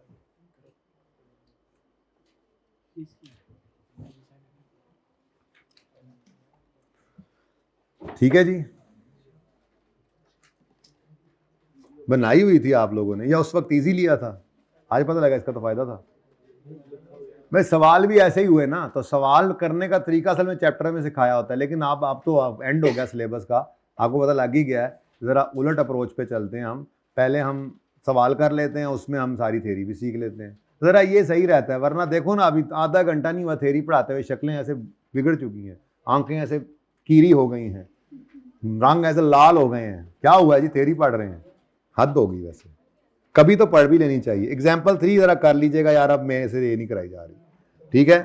ठीक है जी, बनाई हुई थी आप लोगों ने या उस वक्त इजी लिया था? आज पता लगा इसका तो फायदा था। भाई सवाल भी ऐसे ही हुए ना, तो सवाल करने का तरीका असल में चैप्टर में सिखाया होता है, लेकिन आप तो एंड हो गया सिलेबस का, आपको पता लग ही गया है। ज़रा उलट अप्रोच पे चलते हैं हम, पहले हम सवाल कर लेते हैं, उसमें हम सारी थ्योरी भी सीख लेते हैं, ज़रा ये सही रहता है। वरना देखो ना, अभी आधा घंटा नहीं हुआ थ्योरी पढ़ाते हुए, शक्लें ऐसे बिगड़ चुकी हैं, आंखें ऐसे कीरी हो गई हैं, रंग ऐसे लाल हो गए हैं, क्या हुआ है जी, थ्योरी पढ़ रहे हैं, हद होगी। वैसे कभी तो पढ़ भी लेनी चाहिए। एग्जाम्पल 3 जरा कर लीजिएगा यार, अब मेरे से ये नहीं कराई जा रही, ठीक है।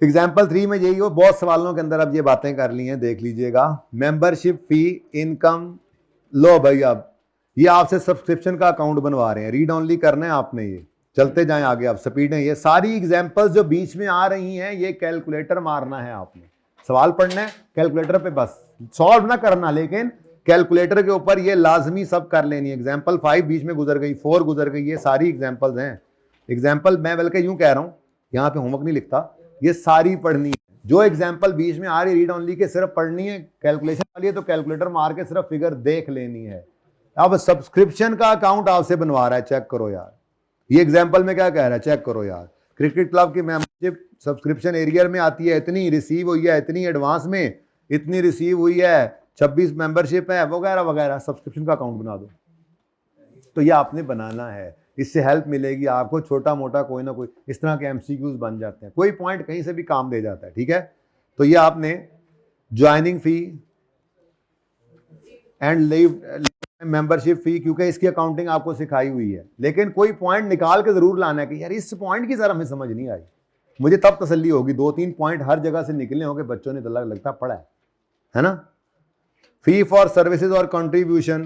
एग्जाम्पल 3 में यही हो, बहुत सवालों के अंदर अब ये बातें कर ली हैं, देख लीजिएगा। मेंबरशिप फी, इनकम, लो भाई अब ये आपसे सब्सक्रिप्शन का अकाउंट बनवा रहे हैं, रीड ओनली करना है आपने, ये चलते जाएं आगे, आप स्पीड है। ये सारी एग्जाम्पल्स जो बीच में आ रही हैं, ये कैलकुलेटर मारना है आपने, सवाल पढ़ना है कैलकुलेटर पे, बस सॉल्व ना करना, लेकिन कैलकुलेटर के ऊपर ये लाजमी सब कर लेनी है। एग्जाम्पल 5 बीच में गुजर गई, 4 गुजर गई, ये सारी एग्जाम्पल्स हैं। एग्जाम्पल मैं बल्कि यूं कह रहा हूं, यहां पे होमवर्क नहीं लिखता, ये सारी पढ़नी है। जो एग्जाम्पल बीच में आ रही रीड ओनली के सिर्फ पढ़नी है, कैलकुलेशन वाली है तो कैलकुलेटर मार के सिर्फ फिगर देख लेनी है। अब सब्सक्रिप्शन का अकाउंट आपसे बनवा रहा है, चेक करो यार, ये एग्जाम्पल में क्या कह रहा है, चेक करो यार। क्रिकेट क्लब की मेंबरशिप सब्सक्रिप्शन एरियर में आती है, इतनी रिसीव हुई है, इतनी एडवांस में इतनी रिसीव हुई है, 26 मेंबरशिप है, वगैरह वगैरह, सब्सक्रिप्शन का अकाउंट बना दो। तो ये आपने बनाना है, इससे हेल्प मिलेगी आपको, छोटा मोटा कोई ना कोई इस तरह के एमसीक्यूज बन जाते हैं, कोई पॉइंट कहीं से भी काम दे जाता है, ठीक है। तो ये आपने joining fee and leave membership fee, क्योंकि इसकी अकाउंटिंग आपको सिखाई हुई है, लेकिन कोई पॉइंट निकाल के जरूर लाना है कि यार इस पॉइंट की जरा हमें समझ नहीं आई, मुझे तब तसल्ली होगी। 2-3 पॉइंट हर जगह से निकले होंगे, बच्चों ने तो लगता पढ़ा है ना। फी फॉर सर्विसेज और कंट्रीब्यूशन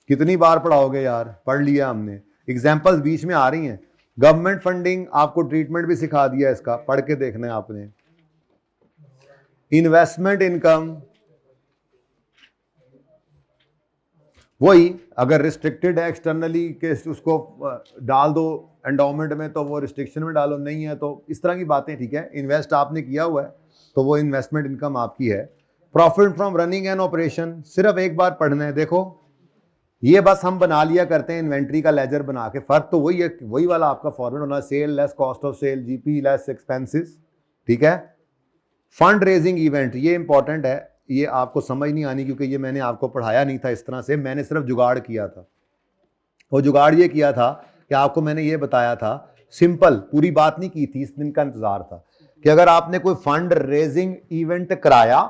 कितनी बार पढ़ाओगे यार, पढ़ लिया हमने, एग्जाम्पल्स बीच में आ रही हैं। गवर्नमेंट फंडिंग, आपको ट्रीटमेंट भी सिखा दिया इसका, पढ़ के देखना है आपने। इन्वेस्टमेंट इनकम, वही अगर रिस्ट्रिक्टेड है एक्सटर्नली के उसको डाल दो एंडोमेंट में, तो वो रिस्ट्रिक्शन में डालो, नहीं है तो इस तरह की बातें, ठीक है। इन्वेस्ट आपने किया हुआ है तो वो इन्वेस्टमेंट इनकम आपकी है। Profit from running and operation, सिर्फ एक बार पढ़ना है। देखो ये बस हम बना लिया करते हैं इन्वेंट्री का लेजर बना के, फर्क तो वही है, वही वाला आपका फॉर्मेट होना, sale less cost of sale, GP less expenses, ठीक है। फंड रेजिंग इवेंट, ये इंपॉर्टेंट है, ये आपको समझ नहीं आनी क्योंकि ये मैंने आपको पढ़ाया नहीं था इस तरह से, मैंने सिर्फ जुगाड़ किया था। वो जुगाड़ ये किया था कि आपको मैंने ये बताया था, सिंपल पूरी बात नहीं की थी, इस दिन का इंतजार था कि अगर आपने कोई फंड रेजिंग इवेंट कराया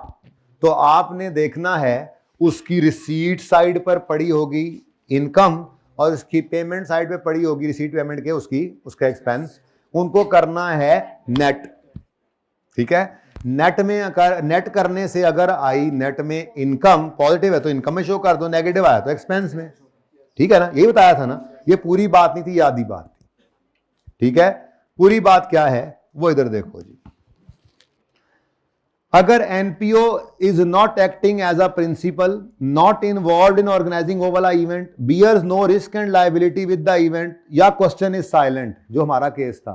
तो आपने देखना है उसकी रिसीट साइड पर पड़ी होगी इनकम, और उसकी पेमेंट साइड पे पड़ी होगी रिसीट पेमेंट के उसका एक्सपेंस, उनको करना है नेट, ठीक है। नेट में नेट करने से अगर आई नेट में इनकम पॉजिटिव है तो इनकम में शो कर दो, नेगेटिव आया तो एक्सपेंस में, ठीक है ना। यही बताया था ना, ये पूरी बात नहीं थी, ये आधी बात थी, ठीक है। पूरी बात क्या है वो इधर देखो जी। अगर NPO is not acting as a principal, not involve in organising वो वाला event, bears no risk and liability with the event, या क्वेश्चन इज साइलेंट, जो हमारा केस था,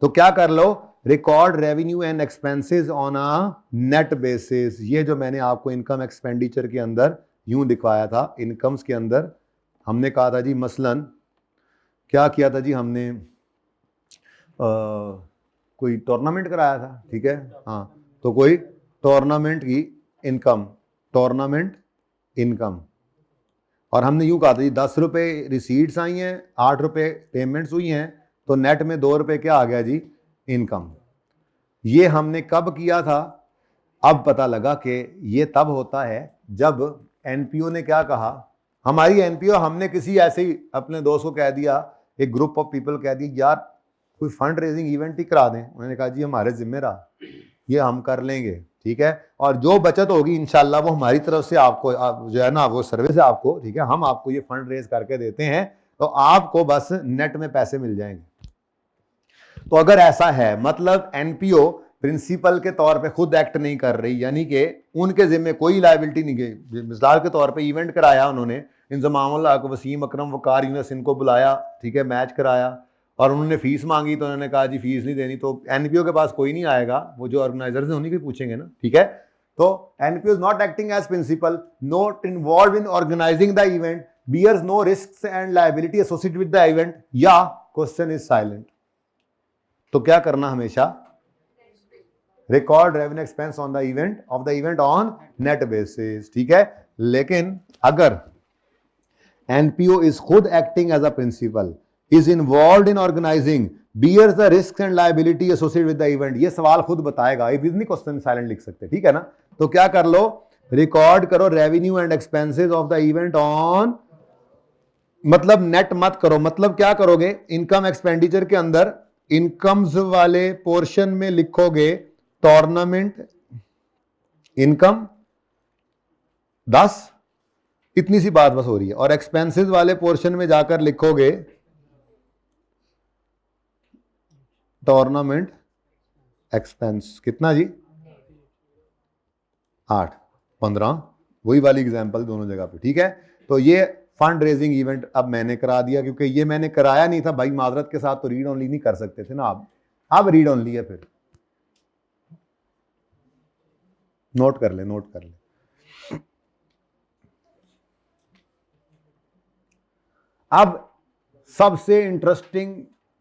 तो क्या कर लो, record revenue and expenses on a net basis. ये जो मैंने आपको इनकम एक्सपेंडिचर के अंदर यूं दिखाया था, इनकम्स के अंदर हमने कहा था जी, मसलन क्या किया था जी हमने, कोई टूर्नामेंट कराया था, ठीक है, हाँ, तो कोई टूर्नामेंट की इनकम, टूर्नामेंट इनकम, और हमने यूं कहा था जी 10 रुपये रिसीट्स आई हैं, 8 रुपये पेमेंट्स हुई हैं, तो नेट में 2 रुपये क्या आ गया जी, इनकम। ये हमने कब किया था? अब पता लगा कि ये तब होता है जब एनपीओ ने क्या कहा, हमारी एनपीओ, हमने किसी ऐसे ही अपने दोस्त को कह दिया, एक ग्रुप ऑफ पीपल कह दिया यार कोई फंड रेजिंग इवेंट ही करा दें। उन्होंने कहा जी हमारे जिम्मे रहा, ये हम कर लेंगे, ठीक है, और जो बचत होगी इंशाल्लाह वो हमारी तरफ से आपको जो है ना वो सर्विस है आपको, ठीक है, हम आपको ये फंड रेज करके देते हैं, तो आपको बस नेट में पैसे मिल जाएंगे। तो अगर ऐसा है, मतलब एनपीओ प्रिंसिपल के तौर पे खुद एक्ट नहीं कर रही, यानी कि उनके जिम्मे कोई लायबिलिटी नहीं गई। मिसाल के तौर पे इवेंट कराया उन्होंने, इंजमामुल्लाह को, वसीम अकरम वकार यूनस इनको बुलाया, ठीक है, मैच कराया, और उन्होंने फीस मांगी तो उन्होंने कहा जी फीस नहीं देनी, तो एनपीओ के पास कोई नहीं आएगा, वो जो ऑर्गेनाइजर्स हैं उन्हीं को पूछेंगे ना, ठीक है। तो NPO is not acting as principal, not involve in organizing the event, bears no risk and liability associated with the event, या क्वेश्चन इज साइलेंट। तो क्या करना हमेशा, record revenue expense on the event of the event on net basis, ठीक है। लेकिन अगर NPO is खुद acting as a principal, is involved in organizing, bears the risks and liability associated with the event, ये सवाल खुद बताएगा, ये भी नहीं क्वेश्चन साइलेंट लिख सकते, ठीक है ना। तो क्या कर लो, रिकॉर्ड करो revenue and expenses of the event on, मतलब नेट मत करो, मतलब क्या करोगे, इनकम एक्सपेंडिचर के अंदर इनकम्स वाले पोर्शन में लिखोगे टूर्नामेंट इनकम 10, इतनी सी बात बस हो रही है, और एक्सपेंसेस वाले पोर्शन में जाकर लिखोगे टूर्नामेंट एक्सपेंस, कितना जी, 8, 15, वही वाली एग्जांपल दोनों जगह पे, ठीक है। तो ये फंड रेजिंग इवेंट अब मैंने करा दिया, क्योंकि ये मैंने कराया नहीं था भाई, माजरत के साथ, तो रीड ओनली नहीं कर सकते थे ना आप, अब रीड ओनली है, फिर नोट कर ले, नोट कर ले। अब सबसे इंटरेस्टिंग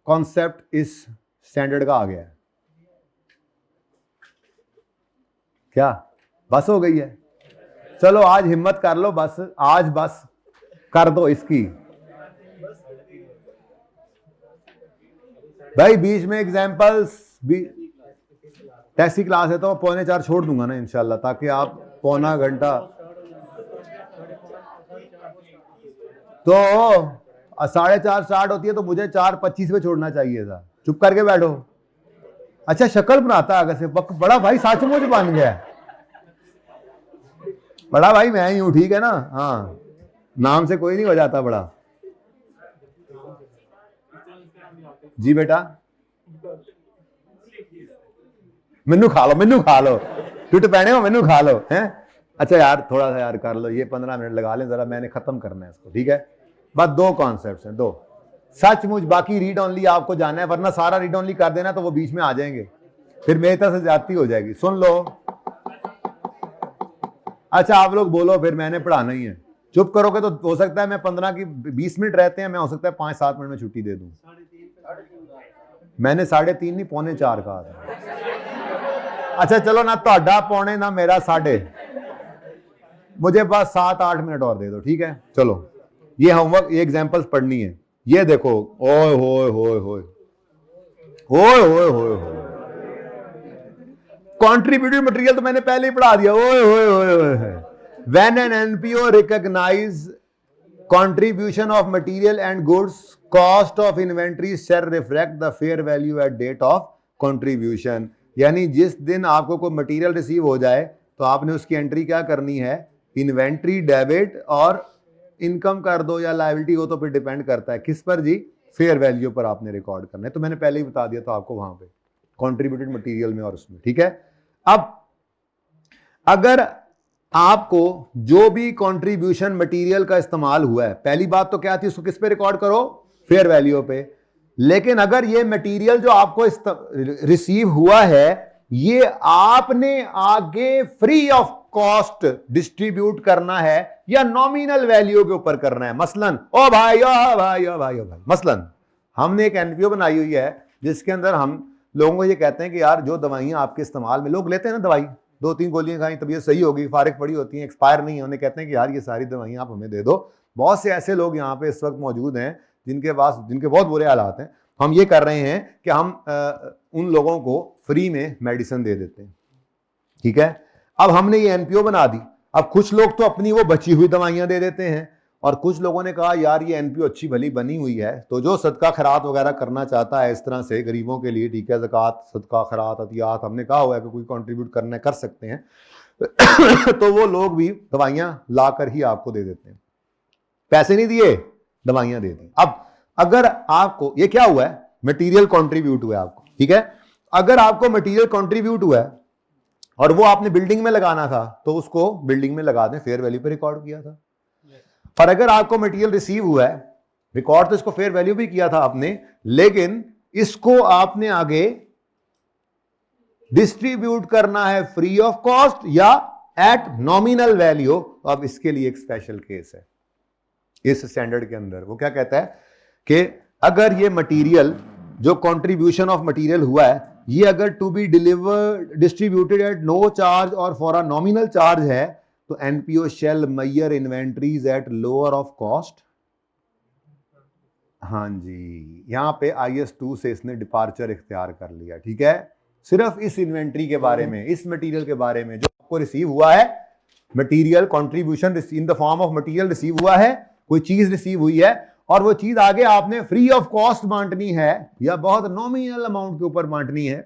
कॉन्सेप्ट इस स्टैंडर्ड का आ गया है, क्या बस हो गई है, चलो आज हिम्मत कर लो, बस आज बस कर दो इसकी भाई। बीच में एग्जांपल्स, टैक्सी क्लास है तो 3:45 छोड़ दूंगा ना इंशाल्लाह, ताकि आप पौना घंटा, तो 4:30 स्टार्ट होती है, तो मुझे 4:25 पे छोड़ना चाहिए था, चुप करके बैठो। अच्छा शक्ल बनाता आगे से, बड़ा भाई सचमुच बन गया, बड़ा भाई मैं ही हूं, ठीक है ना, हाँ, नाम से कोई नहीं हो जाता बड़ा जी बेटा, मैनू खा लो, टूट पैने हो, मैनू खा लो हैं। अच्छा यार थोड़ा सा यार कर लो, ये 15 मिनट लगा लें जरा, मैंने खत्म करना है इसको, ठीक है। बस 2 कॉन्सेप्ट्स हैं, 2 सचमुच, बाकी रीड ओनली आपको जाना है, वरना सारा रीड ओनली कर देना तो वो बीच में आ जाएंगे, फिर मेरी तरफ से ज्यादती हो जाएगी। सुन लो, अच्छा आप लोग बोलो, फिर मैंने पढ़ाना ही है, चुप करोगे तो हो सकता है मैं 15 की 20 मिनट रहते हैं, मैं हो सकता है 5-7 मिनट में छुट्टी दे दूं। मैंने 3:30 नहीं 3:45 कहा था। अच्छा चलो ना तोड़ा पौने ना मेरा 3:30, मुझे बस 7-8 मिनट और दे दो, ठीक है। चलो ये होमवर्क, ये एग्जांपल्स पढ़नी है, ये देखो, ओए होए होए होए ओए होए होए होए, कंट्रीब्यूटेड मटेरियल तो मैंने पहले ही पढ़ा दिया, ओए होए होए होए। When an NPO recognize contribution of material and goods, cost of inventory shall reflect the fair value at date of contribution, यानी जिस दिन आपको कोई मटेरियल रिसीव हो जाए तो आपने उसकी एंट्री क्या करनी है, इन्वेंट्री डेबिट, और इनकम कर दो या लायबिलिटी हो तो फिर डिपेंड करता है किस पर जी, फेयर वैल्यू पर आपने रिकॉर्ड करना है। तो मैंने पहले ही बता दिया था आपको वहां पे कंट्रीब्यूटेड मटेरियल में और उसमें, ठीक है। अब अगर आपको जो भी कंट्रीब्यूशन मटेरियल का इस्तेमाल हुआ है, पहली बात तो क्या थी, उसको किस पे रिकॉर्ड करो, फेयर वैल्यू पे। लेकिन अगर ये मटेरियल जो आपको रिसीव हुआ है, ये आपने आगे फ्री ऑफ कॉस्ट डिस्ट्रीब्यूट करना है या नॉमिनल वैल्यू के ऊपर करना है, मसलन ओ भाई ओ भाई ओ भाई ओ भाई, मसलन हमने एक एनपीओ बनाई हुई है जिसके अंदर हम लोगों को ये कहते हैं कि यार जो दवाइयां आपके इस्तेमाल में, लोग लेते हैं ना दवाई, 2-3 गोलियां खाई तबीयत सही होगी, फारिग पड़ी होती हैं, एक्सपायर नहीं है, उन्हें कहते हैं कि यार ये सारी दवाइयां आप हमें दे दो बहुत से ऐसे लोग यहाँ पे इस वक्त मौजूद हैं जिनके बहुत बुरे हालात हैं। हम ये कर रहे हैं कि हम उन लोगों को फ्री में मेडिसिन दे देते हैं, ठीक है। अब हमने ये एनपीओ बना दी। अब कुछ लोग तो अपनी वो बची हुई दवाइयां दे देते हैं, और कुछ लोगों ने कहा यार ये एनपीओ अच्छी भली बनी हुई है, तो जो सदका खैरात वगैरह करना चाहता है इस तरह से गरीबों के लिए, ठीक है, ज़कात, सदका खैरात, अतियात, हमने कहा हुआ है कि कोई कंट्रीब्यूट करना कर सकते हैं तो वो लोग भी दवाइयां ला कर ही आपको दे देते हैं। पैसे नहीं दिए, दवाइयां दे दी। अब अगर आपको ये क्या हुआ है, मटेरियल कंट्रीब्यूट हुआ है आपको, ठीक है। अगर आपको मटेरियल कंट्रीब्यूट हुआ है और वो आपने बिल्डिंग में लगाना था तो उसको बिल्डिंग में लगा दें, फेयर वैल्यू पे रिकॉर्ड किया था। और अगर आपको मटेरियल रिसीव हुआ है, रिकॉर्ड तो इसको फेयर वैल्यू भी किया था आपने, लेकिन इसको आपने आगे डिस्ट्रीब्यूट करना है फ्री ऑफ कॉस्ट या एट नॉमिनल वैल्यू। अब इसके लिए एक स्पेशल केस है इस स्टैंडर्ड के अंदर। वो क्या कहता है कि अगर ये मटेरियल, जो कंट्रीब्यूशन ऑफ मटेरियल हुआ है, ये अगर to be delivered distributed at no charge और फॉर अ नॉमिनल चार्ज है, तो NPO shall measure inventories at lower of cost. हाँ जी, यहां पे IS2 से इसने डिपार्चर इख्तियार कर लिया, ठीक है। सिर्फ इस इन्वेंट्री के बारे में, इस मटेरियल के बारे में जो आपको रिसीव हुआ है, material contribution in the form of material receive हुआ है, कोई चीज रिसीव हुई है और वो चीज आगे आपने फ्री ऑफ कॉस्ट बांटनी है या बहुत नॉमिनल अमाउंट के ऊपर बांटनी है,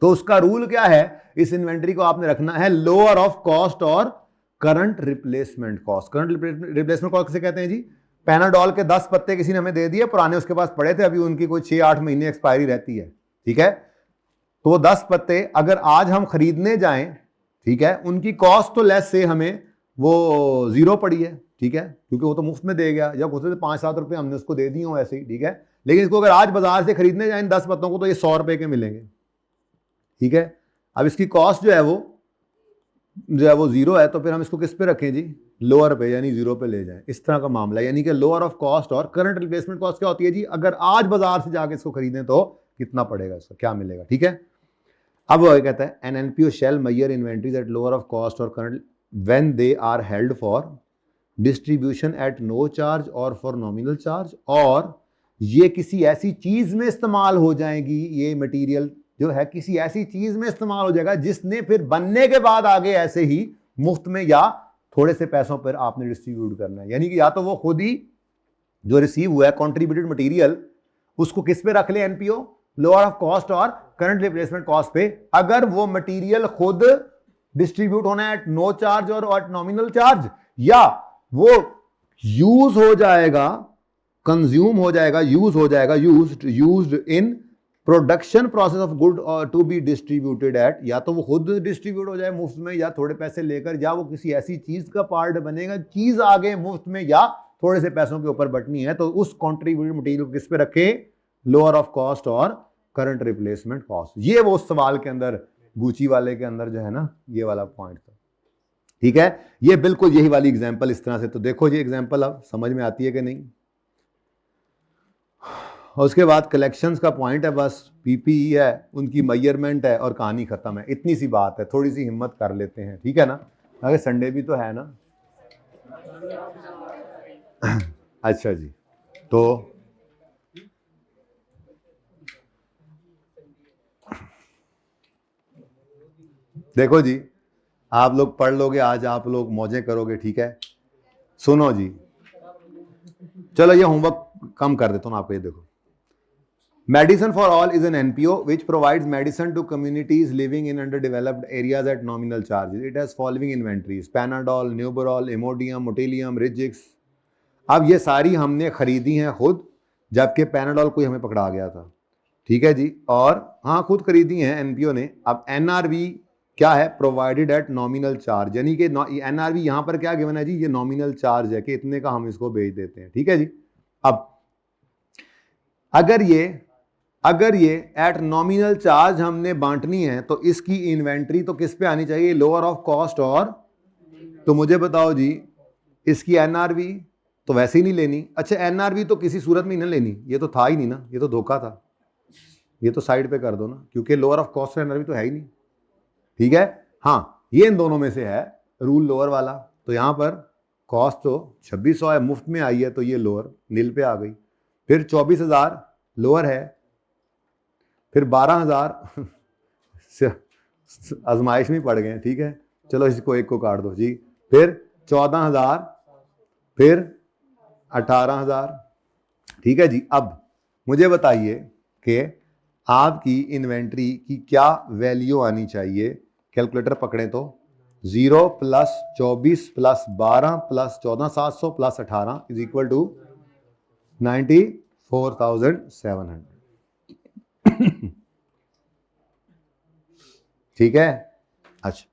तो उसका रूल क्या है, इस इन्वेंट्री को आपने रखना है लोअर ऑफ कॉस्ट और current replacement cost. Current replacement cost किसे कहते हैं जी? पैनाडोल के 10 पत्ते किसी ने हमें दे दिए, पुराने उसके पास पड़े थे, अभी उनकी कोई 6-8 महीने एक्सपायरी रहती है, ठीक है। तो 10 पत्ते अगर आज हम खरीदने जाएं, ठीक है, उनकी कॉस्ट तो लेस से हमें वो 0 पड़ी है, ठीक है, क्योंकि वो तो मुफ्त में दे गया, या कुछ 5-7 रुपए हमने उसको दे दिए हो ऐसे ही, ठीक है। लेकिन इसको अगर आज बाजार से खरीदने जाए 10 पत्तों को, तो ये 100 रुपए के मिलेंगे, ठीक है। अब इसकी कॉस्ट जो है वो 0 है, तो फिर हम इसको किस पे रखें जी? लोअर पे, यानी 0 पे ले जाएं। इस तरह का मामला है, यानी कि लोअर ऑफ कॉस्ट और करंट रिप्लेसमेंट कॉस्ट क्या होती है जी? अगर आज बाजार से जाके इसको खरीदें तो कितना पड़ेगा, इसका क्या मिलेगा, ठीक है। अब वो कहता है an NPO shall measure inventories at lower of cost और current when they are held for distribution at no charge और फॉर नॉमिनल चार्ज, और ये किसी ऐसी चीज में इस्तेमाल हो जाएगी, ये मटेरियल जो है किसी ऐसी चीज में इस्तेमाल हो जाएगा जिसने फिर बनने के बाद आगे ऐसे ही मुफ्त में या थोड़े से पैसों पर आपने डिस्ट्रीब्यूट करना है। यानी कि या तो वो खुद ही जो रिसीव हुआ है कंट्रीब्यूटेड मटेरियल, उसको किस पे रख ले? एनपीओ, लोअर ऑफ कॉस्ट और करंट रिप्लेसमेंट कॉस्ट पे। अगर वो मटेरियल खुद डिस्ट्रीब्यूट होना है एट नो चार्ज और एट नॉमिनल चार्ज, या वो यूज हो जाएगा, कंज्यूम हो जाएगा, यूज हो जाएगा, used in production process of good to be distributed at, या तो वो खुद डिस्ट्रीब्यूट हो जाए मुफ्त में या थोड़े पैसे लेकर, या वो किसी ऐसी चीज का पार्ट बनेगा, चीज आगे मुफ्त में या थोड़े से पैसों के ऊपर बटनी है, तो उस कॉन्ट्रीब्यूटेड मटेरियल को किस पे रखे? लोअर ऑफ कॉस्ट और करंट रिप्लेसमेंट कॉस्ट। ये वो सवाल के अंदर, गुची वाले के अंदर जो है ना, ये वाला पॉइंट था, ठीक है। ये बिल्कुल यही वाली एग्जांपल इस तरह से। तो देखो ये एग्जांपल अब समझ में आती है कि नहीं। और उसके बाद कलेक्शंस का पॉइंट है, बस पीपीई है, उनकी मेजरमेंट है और कहानी खत्म है। इतनी सी बात है, थोड़ी सी हिम्मत कर लेते हैं, ठीक है ना। अगर संडे भी तो है ना। अच्छा जी, तो देखो जी, आप लोग पढ़ लोगे आज, आप लोग मौजें करोगे, ठीक है। सुनो जी, चलो ये होमवर्क कम कर देता हूं आपको। ये देखो, medicine for all is an NPO which provides medicine to communities living in under developed areas at nominal charges. It has following inventories: Panadol, Neuberol, Imodium, Motilium, Rigix. अब ये सारी हमने खरीदी हैं खुद, जबकि पैनाडोल कोई हमें पकड़ा गया था, ठीक है जी, और हाँ खुद खरीदी हैं एनपीओ ने। अब एनआरवी क्या है? प्रोवाइडेड एट नॉमिनल चार्ज, यानी कि एनआरवी यहां पर क्या गिवन है जी? ये नॉमिनल चार्ज है कि इतने का हम इसको बेच देते हैं, ठीक है जी। अब अगर ये एट नॉमिनल चार्ज हमने बांटनी है, तो इसकी इन्वेंट्री तो किस पे आनी चाहिए? लोअर ऑफ कॉस्ट और, तो मुझे बताओ जी, इसकी एनआरवी तो वैसे ही नहीं लेनी। अच्छा, एनआरवी तो किसी सूरत में ही नहीं लेनी, ये तो था ही नहीं ना, ये तो धोखा था, ये तो साइड पे कर दो ना, क्योंकि लोअर ऑफ कॉस्ट और एनआरवी तो है ही नहीं, ठीक है। हाँ, ये इन दोनों में से है रूल लोअर वाला, तो यहां पर कॉस्ट तो 2600 है, मुफ्त में आई है तो ये लोअर नील पे आ गई। फिर 24,000 लोअर है, फिर 12,000 आजमाइश में पड़ गए, ठीक है, चलो इसको एक को काट दो जी। फिर 14,000, फिर 18,000, ठीक है जी। अब मुझे बताइए कि आपकी इन्वेंट्री की क्या वैल्यू आनी चाहिए। कैलकुलेटर पकड़े तो 0 + 24 + 12 + 14,700 + 18 इज इक्वल टू 94,700। ठीक है। अच्छा,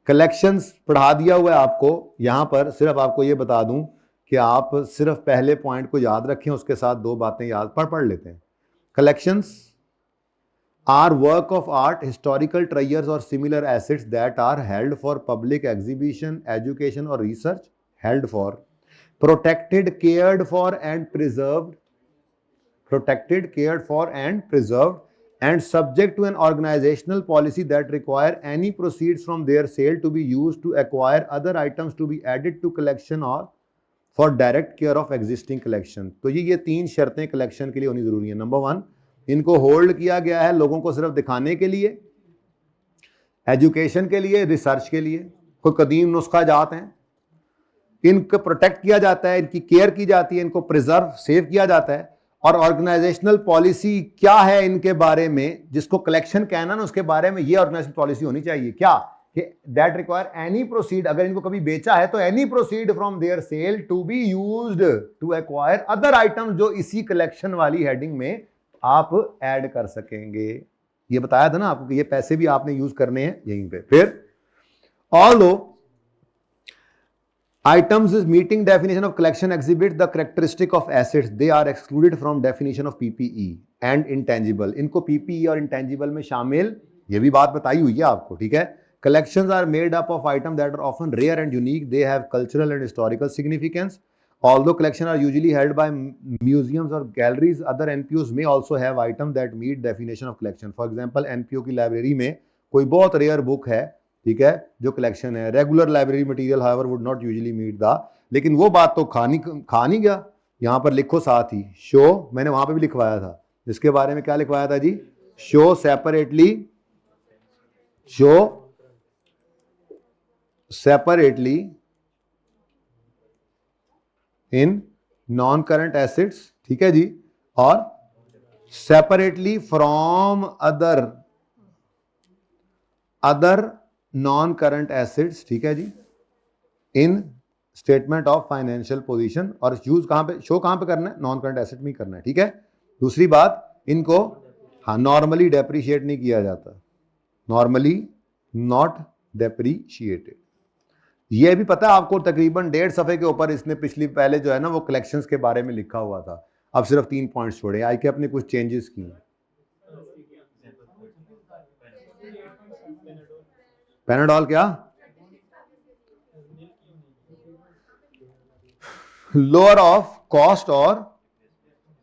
कलेक्शंस पढ़ा दिया हुआ है आपको। यहां पर सिर्फ आपको ये बता दूं कि आप सिर्फ पहले पॉइंट को याद रखें, उसके साथ दो बातें याद पढ़ लेते हैं। Collections are work of art, historical treasures और similar assets that are held for public exhibition, education और research, held for, protected, cared for and preserved, protected, cared for and preserved, and subject to an organizational policy that require any proceeds from their sale to be used to acquire other items to be added to collection or for direct care of existing collection। तो ये तीन शर्तें collection के लिए होनी जरूरी है। Number 1, इनको होल्ड किया गया है लोगों को सिर्फ दिखाने के लिए, एजुकेशन के लिए, रिसर्च के लिए, कोई कदीम नुस्खा जात हैं, इनको प्रोटेक्ट किया जाता है, इनकी केयर की जाती है, इनको प्रिजर्व सेव किया जाता है। और ऑर्गेनाइजेशनल पॉलिसी क्या है इनके बारे में, जिसको कलेक्शन कहना ना, उसके बारे में ये ऑर्गेनाइजेशनल पॉलिसी होनी चाहिए। क्या कि दैट रिक्वायर एनी प्रोसीड, अगर इनको कभी बेचा है तो any proceed from their sale to be used to acquire other item, जो इसी कलेक्शन वाली हेडिंग में आप ऐड कर सकेंगे। ये बताया था ना आपको कि ये पैसे भी आपने यूज करने हैं यहीं पे। फिर although items is meeting definition of collection exhibit the characteristic of assets, they are excluded from definition of PPE and intangible। इनको PPE और intangible में शामिल, ये भी बात बताई हुई है आपको, ठीक है। collections are made up of items that are often rare and unique, they have cultural and historical significance, although collections are usually held by museums or galleries, other NPOs may also have items that meet definition of collection। for example NPO की library में कोई बहुत rare book है, ठीक है, जो collection है, regular library material however would not usually meet the, लेकिन वो बात तो खा नहीं गया। यहां पर लिखो साथ ही शो, मैंने वहां पे भी लिखवाया था, जिसके बारे में क्या लिखवाया था जी, show separately in non current assets, ठीक है जी, और separately from other non current assets, ठीक है जी, in statement of financial position. और यूज कहां पे, शो कहां पे करना है, नॉन करंट एसेट में करना है, ठीक है। दूसरी बात, इनको हाँ नॉर्मली डेप्रिशिएट नहीं किया जाता, नॉर्मली नॉट डेप्रिशिएटेड। ये भी पता है आपको, तकरीबन 1.5 सफ़े के ऊपर इसने पिछली पहले जो है ना वो कलेक्शंस के बारे में लिखा हुआ था, अब सिर्फ 3 पॉइंट्स छोड़े, आई के अपने कुछ चेंजेस किए। पैनाडॉल क्या, लोअर ऑफ कॉस्ट और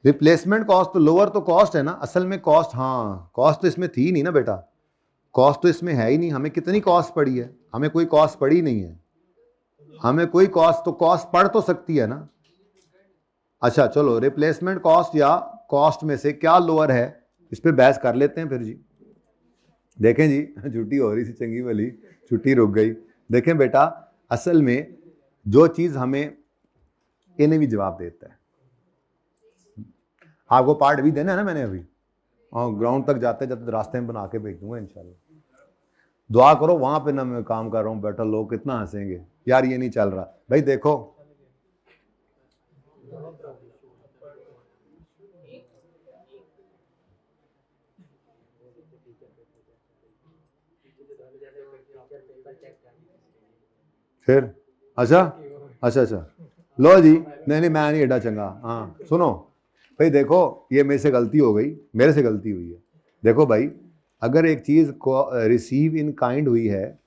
रिप्लेसमेंट कॉस्ट। तो लोअर तो कॉस्ट है ना, असल में कॉस्ट, हाँ कॉस्ट तो इसमें थी नहीं ना बेटा, कॉस्ट तो इसमें है ही नहीं। हमें कितनी कॉस्ट पड़ी है, हमें कोई कॉस्ट पड़ी नहीं है, हमें कोई कॉस्ट, तो कॉस्ट पड़ तो सकती है ना। अच्छा चलो, रिप्लेसमेंट कॉस्ट या कॉस्ट में से क्या लोअर है, इस पे बहस कर लेते हैं फिर जी। देखें जी, छुट्टी हो रही थी चंगी वाली, छुट्टी रुक गई। देखें बेटा, असल में जो चीज हमें, इन्हें भी जवाब देता है, आपको पार्ट भी देना है ना मैंने अभी, और ग्राउंड तक जाते जाते रास्ते में बना के भेज दूंगा इंशाल्लाह। दुआ करो वहां पे ना मैं काम कर रहा हूँ बैठा, लोग कितना हंसेंगे यार, ये नहीं चल रहा भाई। देखो फिर, अच्छा, लो जी, नहीं मैं नहीं एडा चंगा। हाँ सुनो भाई, देखो ये मेरे से गलती हो गई, मेरे से गलती हुई है। देखो भाई, अगर एक चीज़ को रिसीव इन काइंड हुई है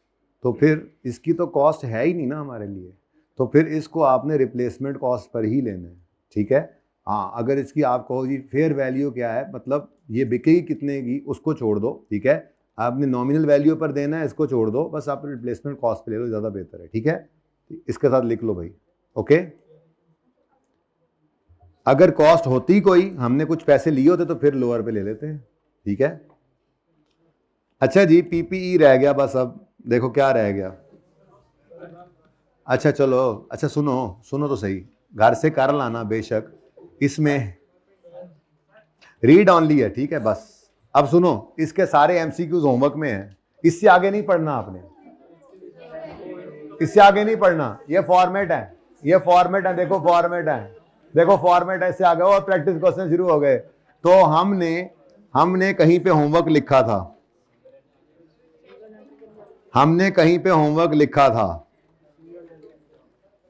तो फिर इसकी तो कॉस्ट है ही नहीं ना हमारे लिए, तो फिर इसको आपने रिप्लेसमेंट कॉस्ट पर ही लेना है, ठीक है। हाँ, अगर इसकी आप कहो जी फेयर वैल्यू क्या है, मतलब ये बिकेगी कितने की, उसको छोड़ दो, ठीक है। आपने नॉमिनल वैल्यू पर देना है, इसको छोड़ दो, बस आप रिप्लेसमेंट कॉस्ट पे ले लो, ज़्यादा बेहतर है, ठीक है। इसके साथ लिख लो भाई, ओके। अगर कॉस्ट होती कोई, हमने कुछ पैसे लिए होते तो फिर लोअर पे ले लेते हैं, ठीक है। अच्छा जी, पीपीई रह गया बस। अब देखो क्या रह गया। अच्छा चलो, अच्छा सुनो सुनो तो सही, घर से कर लाना बेशक, इसमें रीड ऑनली है, ठीक है बस। अब सुनो, इसके सारे एमसीक्यूज होमवर्क में हैं, इससे आगे नहीं पढ़ना आपने, इससे आगे नहीं पढ़ना। ये फॉर्मेट है, ये फॉर्मेट है, देखो फॉर्मेट है, देखो फॉर्मेट है, इससे आगे और प्रैक्टिस क्वेश्चन शुरू हो गए। तो हमने कहीं पे होमवर्क लिखा था, हमने कहीं पे होमवर्क लिखा था,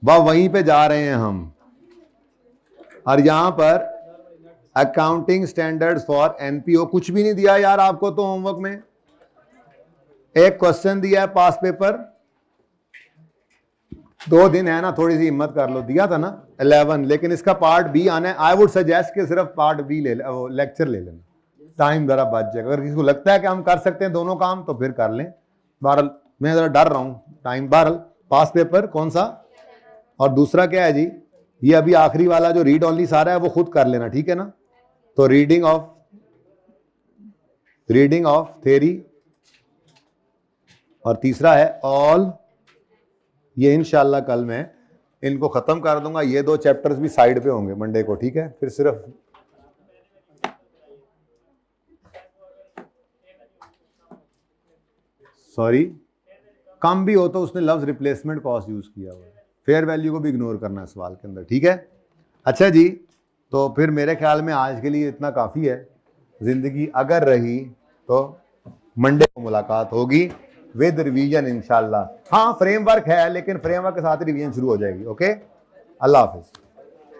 वह वहीं पे जा रहे हैं हम। और यहां पर अकाउंटिंग स्टैंडर्ड्स फॉर एनपीओ कुछ भी नहीं दिया यार आपको तो होमवर्क में। एक क्वेश्चन दिया है पास पेपर, 2 दिन है ना, थोड़ी सी हिम्मत कर लो, दिया था ना 11, लेकिन इसका पार्ट बी आना है। आई वुड सजेस्ट कि सिर्फ पार्ट बी ले लेक्चर ले लेना, टाइम जरा बच जाएगा। अगर किसी को लगता है कि हम कर सकते हैं दोनों काम तो फिर कर लें। बहरहाल मैं जरा डर रहा हूं टाइम। बहरहाल पास पेपर कौन सा, और दूसरा क्या है जी, ये अभी आखिरी वाला जो रीड ओनली सारा है वो खुद कर लेना, ठीक है ना। तो रीडिंग ऑफ थ्योरी, और तीसरा है ऑल। ये इंशाल्लाह कल मैं इनको खत्म कर दूंगा। ये 2 चैप्टर्स भी साइड पे होंगे मंडे को, ठीक है। फिर सिर्फ सॉरी कम भी हो तो उसने लफ्ज रिप्लेसमेंट कॉस्ट यूज किया हुआ है, फेयर वैल्यू को भी इग्नोर करना है सवाल के अंदर, ठीक है। अच्छा जी, तो फिर मेरे ख्याल में आज के लिए इतना काफ़ी है। ज़िंदगी अगर रही तो मंडे को मुलाकात होगी विद रिवीजन इंशाल्लाह। हाँ फ्रेमवर्क है, लेकिन फ्रेमवर्क के साथ रिवीजन शुरू हो जाएगी। ओके, अल्लाह हाफिज़।